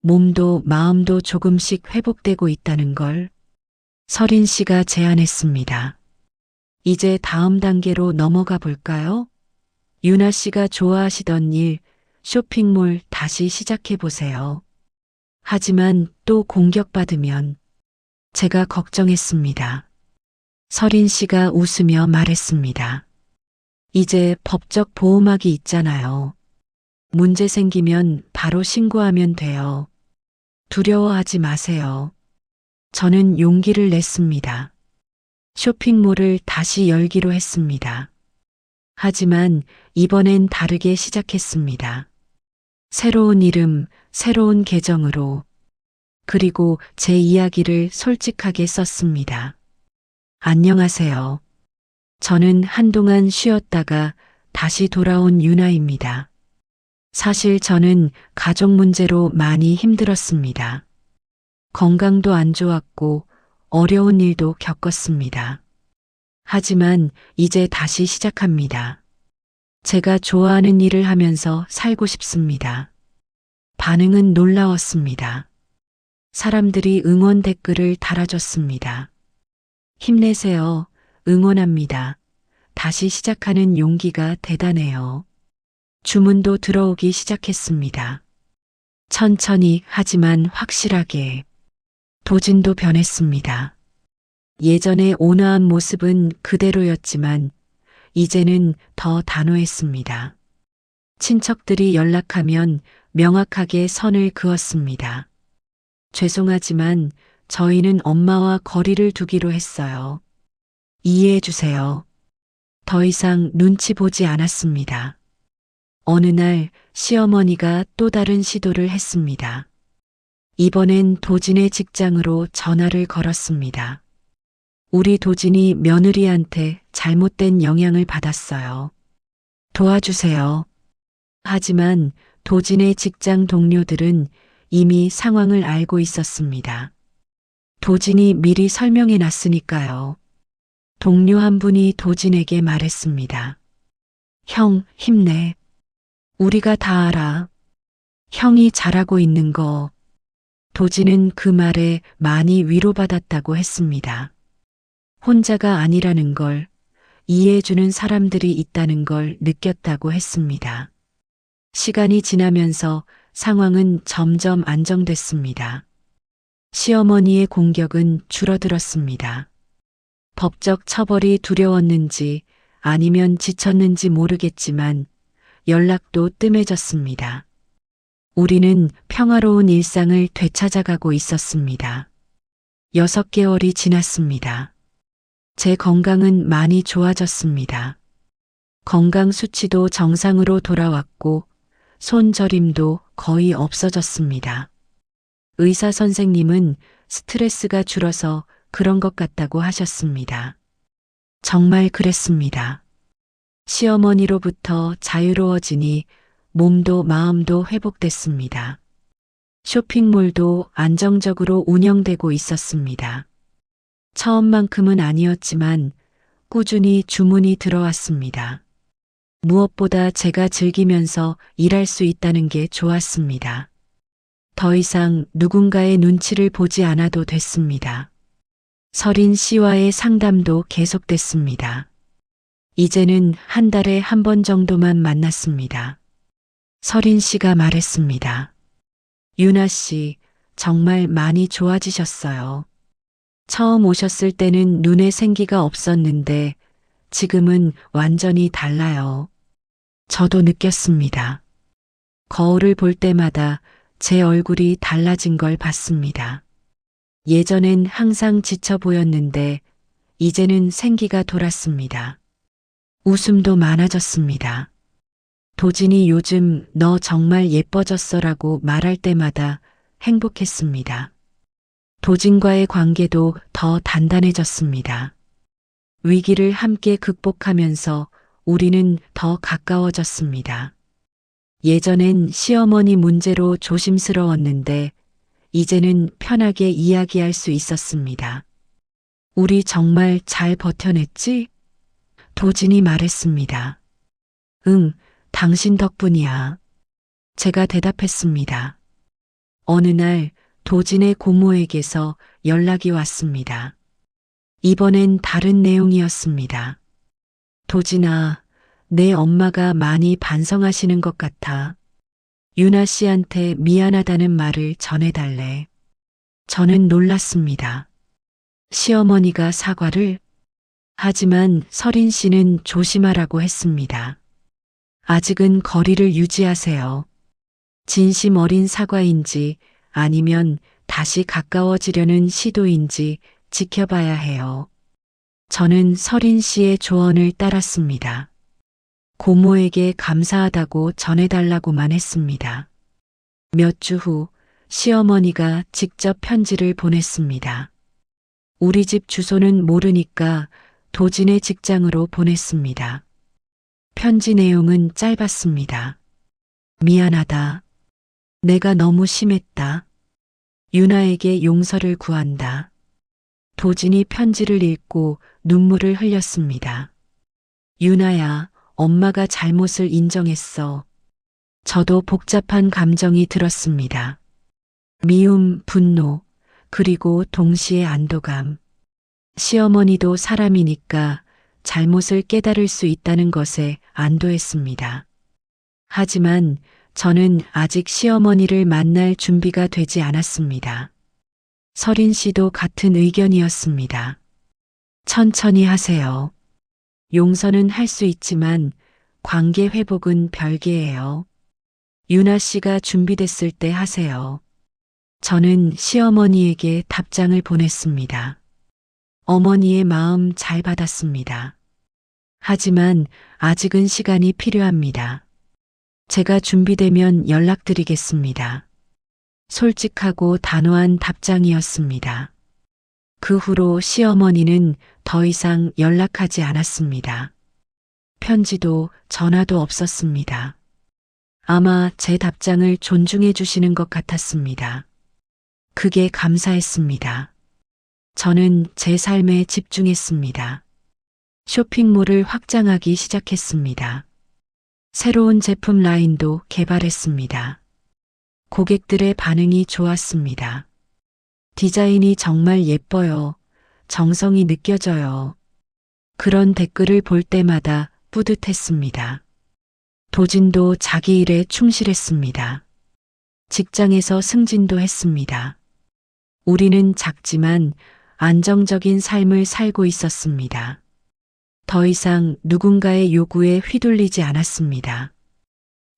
몸도 마음도 조금씩 회복되고 있다는 걸. 서린 씨가 제안했습니다. 이제 다음 단계로 넘어가 볼까요? 유나 씨가 좋아하시던 일, 쇼핑몰 다시 시작해 보세요. 하지만 또 공격받으면 제가 걱정했습니다. 서린 씨가 웃으며 말했습니다. 이제 법적 보호막이 있잖아요. 문제 생기면 바로 신고하면 돼요. 두려워하지 마세요. 저는 용기를 냈습니다. 쇼핑몰을 다시 열기로 했습니다. 하지만 이번엔 다르게 시작했습니다. 새로운 이름, 새로운 계정으로, 그리고 제 이야기를 솔직하게 썼습니다. 안녕하세요. 저는 한동안 쉬었다가 다시 돌아온 유나입니다. 사실 저는 가족 문제로 많이 힘들었습니다. 건강도 안 좋았고 어려운 일도 겪었습니다. 하지만 이제 다시 시작합니다. 제가 좋아하는 일을 하면서 살고 싶습니다. 반응은 놀라웠습니다. 사람들이 응원 댓글을 달아줬습니다. 힘내세요. 응원합니다. 다시 시작하는 용기가 대단해요. 주문도 들어오기 시작했습니다. 천천히 하지만 확실하게. 도진도 변했습니다. 예전의 온화한 모습은 그대로였지만 이제는 더 단호했습니다. 친척들이 연락하면 명확하게 선을 그었습니다. 죄송하지만 저희는 엄마와 거리를 두기로 했어요. 이해해 주세요. 더 이상 눈치 보지 않았습니다. 어느 날 시어머니가 또 다른 시도를 했습니다. 이번엔 도진의 직장으로 전화를 걸었습니다. 우리 도진이 며느리한테 잘못된 영향을 받았어요. 도와주세요. 하지만 도진의 직장 동료들은 이미 상황을 알고 있었습니다. 도진이 미리 설명해 놨으니까요. 동료 한 분이 도진에게 말했습니다. 형, 힘내. 우리가 다 알아. 형이 잘하고 있는 거. 도진은 그 말에 많이 위로받았다고 했습니다. 혼자가 아니라는 걸, 이해해주는 사람들이 있다는 걸 느꼈다고 했습니다. 시간이 지나면서 상황은 점점 안정됐습니다. 시어머니의 공격은 줄어들었습니다. 법적 처벌이 두려웠는지 아니면 지쳤는지 모르겠지만 연락도 뜸해졌습니다. 우리는 평화로운 일상을 되찾아가고 있었습니다. 6개월이 지났습니다. 제 건강은 많이 좋아졌습니다. 건강 수치도 정상으로 돌아왔고 손저림도 거의 없어졌습니다. 의사 선생님은 스트레스가 줄어서 그런 것 같다고 하셨습니다. 정말 그랬습니다. 시어머니로부터 자유로워지니 몸도 마음도 회복됐습니다. 쇼핑몰도 안정적으로 운영되고 있었습니다. 처음만큼은 아니었지만 꾸준히 주문이 들어왔습니다. 무엇보다 제가 즐기면서 일할 수 있다는 게 좋았습니다. 더 이상 누군가의 눈치를 보지 않아도 됐습니다. 서린 씨와의 상담도 계속됐습니다. 이제는 한 달에 한 번 정도만 만났습니다. 서린 씨가 말했습니다. 유나 씨, 정말 많이 좋아지셨어요. 처음 오셨을 때는 눈에 생기가 없었는데 지금은 완전히 달라요. 저도 느꼈습니다. 거울을 볼 때마다 제 얼굴이 달라진 걸 봤습니다. 예전엔 항상 지쳐 보였는데 이제는 생기가 돌았습니다. 웃음도 많아졌습니다. 도진이 요즘 너 정말 예뻐졌어라고 말할 때마다 행복했습니다. 도진과의 관계도 더 단단해졌습니다. 위기를 함께 극복하면서 우리는 더 가까워졌습니다. 예전엔 시어머니 문제로 조심스러웠는데 이제는 편하게 이야기할 수 있었습니다. 우리 정말 잘 버텨냈지? 도진이 말했습니다. 응, 당신 덕분이야. 제가 대답했습니다. 어느 날 도진의 고모에게서 연락이 왔습니다. 이번엔 다른 내용이었습니다. 도진아, 내 엄마가 많이 반성하시는 것 같아. 유나 씨한테 미안하다는 말을 전해달래. 저는 놀랐습니다. 시어머니가 사과를? 하지만 서린 씨는 조심하라고 했습니다. 아직은 거리를 유지하세요. 진심 어린 사과인지 아니면 다시 가까워지려는 시도인지 지켜봐야 해요. 저는 서린 씨의 조언을 따랐습니다. 고모에게 감사하다고 전해달라고만 했습니다. 몇 주 후 시어머니가 직접 편지를 보냈습니다. 우리 집 주소는 모르니까 도진의 직장으로 보냈습니다. 편지 내용은 짧았습니다. 미안하다. 내가 너무 심했다. 유나에게 용서를 구한다. 도진이 편지를 읽고 눈물을 흘렸습니다. 유나야, 엄마가 잘못을 인정했어. 저도 복잡한 감정이 들었습니다. 미움, 분노, 그리고 동시에 안도감. 시어머니도 사람이니까 잘못을 깨달을 수 있다는 것에 안도했습니다. 하지만 저는 아직 시어머니를 만날 준비가 되지 않았습니다. 서린 씨도 같은 의견이었습니다. 천천히 하세요. 용서는 할 수 있지만 관계 회복은 별개예요. 유나 씨가 준비됐을 때 하세요. 저는 시어머니에게 답장을 보냈습니다. 어머니의 마음 잘 받았습니다. 하지만 아직은 시간이 필요합니다. 제가 준비되면 연락드리겠습니다. 솔직하고 단호한 답장이었습니다. 그 후로 시어머니는 더 이상 연락하지 않았습니다. 편지도 전화도 없었습니다. 아마 제 답장을 존중해 주시는 것 같았습니다. 그게 감사했습니다. 저는 제 삶에 집중했습니다. 쇼핑몰을 확장하기 시작했습니다. 새로운 제품 라인도 개발했습니다. 고객들의 반응이 좋았습니다. 디자인이 정말 예뻐요. 정성이 느껴져요. 그런 댓글을 볼 때마다 뿌듯했습니다. 도진도 자기 일에 충실했습니다. 직장에서 승진도 했습니다. 우리는 작지만 안정적인 삶을 살고 있었습니다. 더 이상 누군가의 요구에 휘둘리지 않았습니다.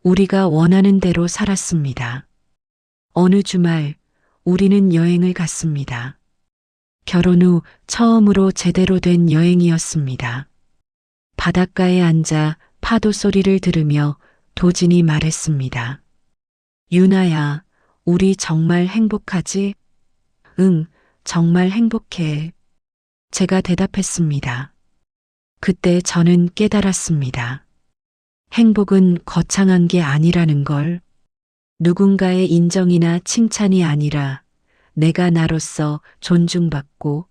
우리가 원하는 대로 살았습니다. 어느 주말 우리는 여행을 갔습니다. 결혼 후 처음으로 제대로 된 여행이었습니다. 바닷가에 앉아 파도 소리를 들으며 도진이 말했습니다. 유나야, 우리 정말 행복하지? 응, 정말 행복해. 제가 대답했습니다. 그때 저는 깨달았습니다. 행복은 거창한 게 아니라는 걸. 누군가의 인정이나 칭찬이 아니라 내가 나로서 존중받고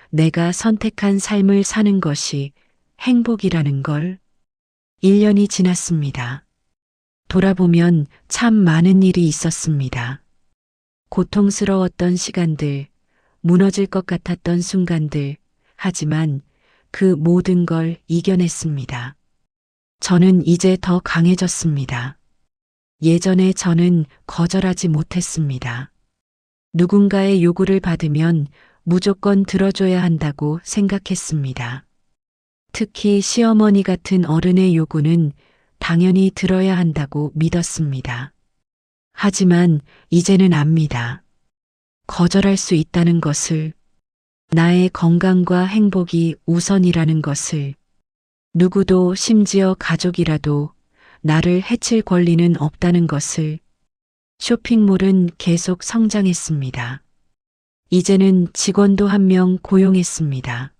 내가 선택한 삶을 사는 것이 행복이라는 걸. 1년이 지났습니다. 돌아보면 참 많은 일이 있었습니다. 고통스러웠던 시간들, 무너질 것 같았던 순간들, 하지만 그 모든 걸 이겨냈습니다. 저는 이제 더 강해졌습니다. 예전에 저는 거절하지 못했습니다. 누군가의 요구를 받으면 무조건 들어줘야 한다고 생각했습니다. 특히 시어머니 같은 어른의 요구는 당연히 들어야 한다고 믿었습니다. 하지만 이제는 압니다. 거절할 수 있다는 것을, 나의 건강과 행복이 우선이라는 것을, 누구도 심지어 가족이라도 나를 해칠 권리는 없다는 것을. 쇼핑몰은 계속 성장했습니다. 이제는 직원도 1명 고용했습니다.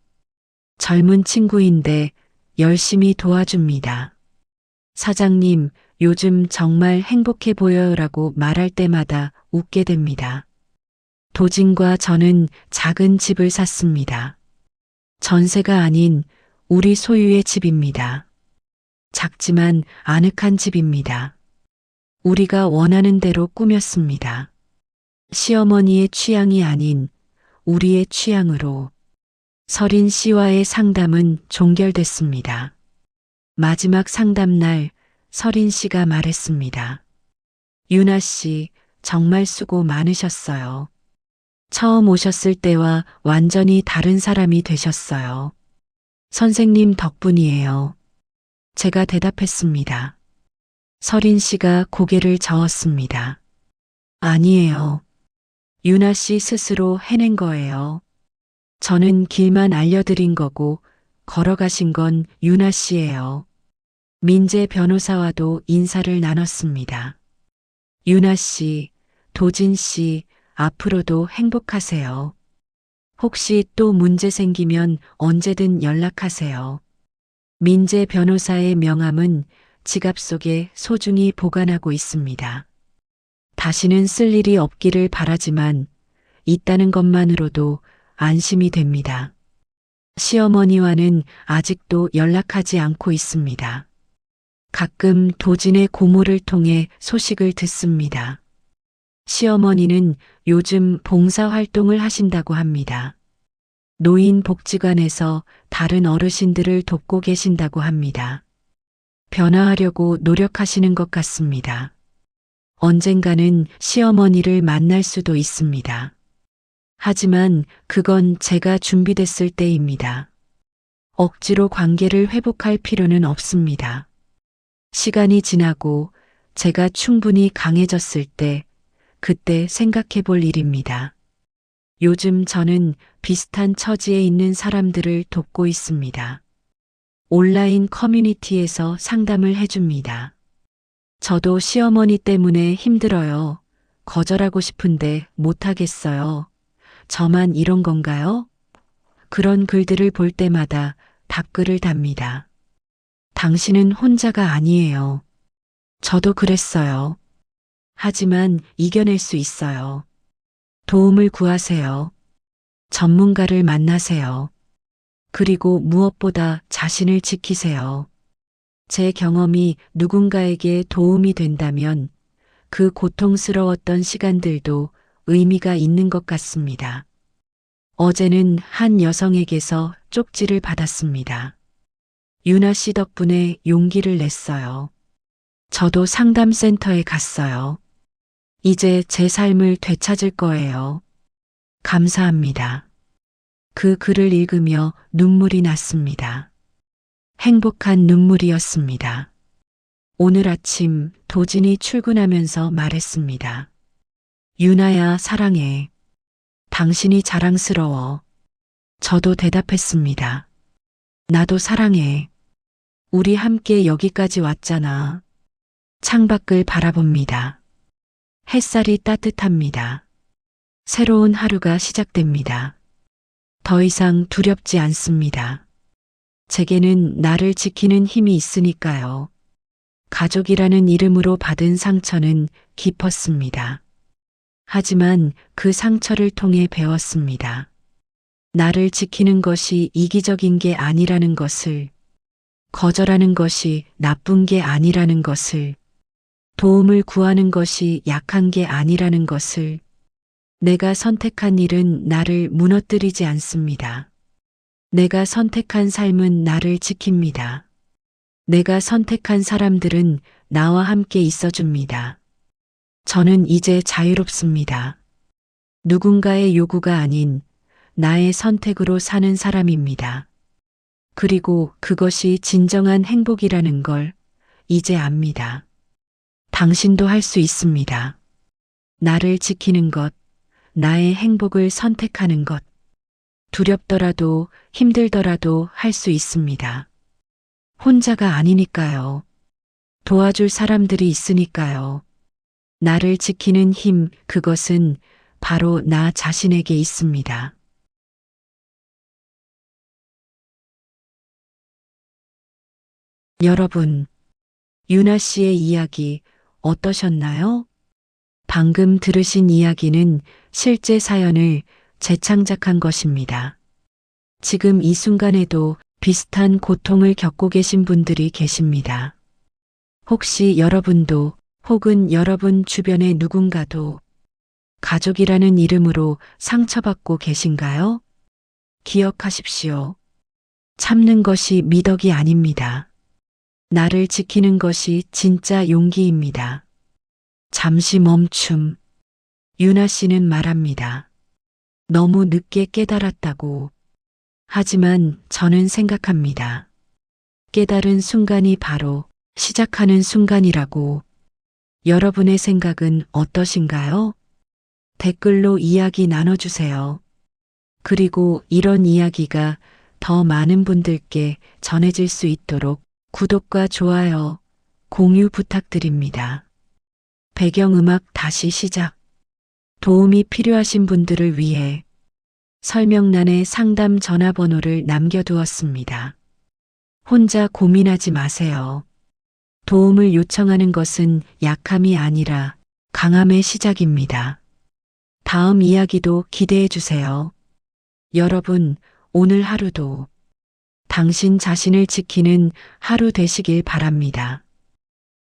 젊은 친구인데 열심히 도와줍니다. 사장님, 요즘 정말 행복해 보여요라고 말할 때마다 웃게 됩니다. 도진과 저는 작은 집을 샀습니다. 전세가 아닌 우리 소유의 집입니다. 작지만 아늑한 집입니다. 우리가 원하는 대로 꾸몄습니다. 시어머니의 취향이 아닌 우리의 취향으로. 설인 씨와의 상담은 종결됐습니다. 마지막 상담날 설인 씨가 말했습니다. 유나 씨, 정말 수고 많으셨어요. 처음 오셨을 때와 완전히 다른 사람이 되셨어요. 선생님 덕분이에요. 제가 대답했습니다. 설인 씨가 고개를 저었습니다. 아니에요. 유나 씨 스스로 해낸 거예요. 저는 길만 알려드린 거고 걸어가신 건 유나 씨예요. 민재 변호사와도 인사를 나눴습니다. 유나 씨, 도진 씨, 앞으로도 행복하세요. 혹시 또 문제 생기면 언제든 연락하세요. 민재 변호사의 명함은 지갑 속에 소중히 보관하고 있습니다. 다시는 쓸 일이 없기를 바라지만 있다는 것만으로도 안심이 됩니다. 시어머니와는 아직도 연락하지 않고 있습니다. 가끔 도진의 고모를 통해 소식을 듣습니다. 시어머니는 요즘 봉사활동을 하신다고 합니다. 노인복지관에서 다른 어르신들을 돕고 계신다고 합니다. 변화하려고 노력하시는 것 같습니다. 언젠가는 시어머니를 만날 수도 있습니다. 하지만 그건 제가 준비됐을 때입니다. 억지로 관계를 회복할 필요는 없습니다. 시간이 지나고 제가 충분히 강해졌을 때, 그때 생각해 볼 일입니다. 요즘 저는 비슷한 처지에 있는 사람들을 돕고 있습니다. 온라인 커뮤니티에서 상담을 해줍니다. 저도 시어머니 때문에 힘들어요. 거절하고 싶은데 못하겠어요. 저만 이런 건가요? 그런 글들을 볼 때마다 답글을 답니다. 당신은 혼자가 아니에요. 저도 그랬어요. 하지만 이겨낼 수 있어요. 도움을 구하세요. 전문가를 만나세요. 그리고 무엇보다 자신을 지키세요. 제 경험이 누군가에게 도움이 된다면 그 고통스러웠던 시간들도 의미가 있는 것 같습니다. 어제는 한 여성에게서 쪽지를 받았습니다. 유나 씨 덕분에 용기를 냈어요. 저도 상담센터에 갔어요. 이제 제 삶을 되찾을 거예요. 감사합니다. 그 글을 읽으며 눈물이 났습니다. 행복한 눈물이었습니다. 오늘 아침 도진이 출근하면서 말했습니다. 유나야, 사랑해. 당신이 자랑스러워. 저도 대답했습니다. 나도 사랑해. 우리 함께 여기까지 왔잖아. 창밖을 바라봅니다. 햇살이 따뜻합니다. 새로운 하루가 시작됩니다. 더 이상 두렵지 않습니다. 제게는 나를 지키는 힘이 있으니까요. 가족이라는 이름으로 받은 상처는 깊었습니다. 하지만 그 상처를 통해 배웠습니다. 나를 지키는 것이 이기적인 게 아니라는 것을, 거절하는 것이 나쁜 게 아니라는 것을, 도움을 구하는 것이 약한 게 아니라는 것을, 내가 선택한 일은 나를 무너뜨리지 않습니다. 내가 선택한 삶은 나를 지킵니다. 내가 선택한 사람들은 나와 함께 있어줍니다. 저는 이제 자유롭습니다. 누군가의 요구가 아닌 나의 선택으로 사는 사람입니다. 그리고 그것이 진정한 행복이라는 걸 이제 압니다. 당신도 할 수 있습니다. 나를 지키는 것, 나의 행복을 선택하는 것. 두렵더라도 힘들더라도 할 수 있습니다. 혼자가 아니니까요. 도와줄 사람들이 있으니까요. 나를 지키는 힘, 그것은 바로 나 자신에게 있습니다. 여러분, 유나 씨의 이야기 어떠셨나요? 방금 들으신 이야기는 실제 사연을 재창작한 것입니다. 지금 이 순간에도 비슷한 고통을 겪고 계신 분들이 계십니다. 혹시 여러분도 혹은 여러분 주변의 누군가도 가족이라는 이름으로 상처받고 계신가요? 기억하십시오. 참는 것이 미덕이 아닙니다. 나를 지키는 것이 진짜 용기입니다. 잠시 멈춤. 유나 씨는 말합니다. 너무 늦게 깨달았다고. 하지만 저는 생각합니다. 깨달은 순간이 바로 시작하는 순간이라고. 여러분의 생각은 어떠신가요? 댓글로 이야기 나눠주세요. 그리고 이런 이야기가 더 많은 분들께 전해질 수 있도록 구독과 좋아요, 공유 부탁드립니다. 배경음악 다시 시작. 도움이 필요하신 분들을 위해 설명란에 상담 전화번호를 남겨두었습니다. 혼자 고민하지 마세요. 도움을 요청하는 것은 약함이 아니라 강함의 시작입니다. 다음 이야기도 기대해 주세요. 여러분, 오늘 하루도 당신 자신을 지키는 하루 되시길 바랍니다.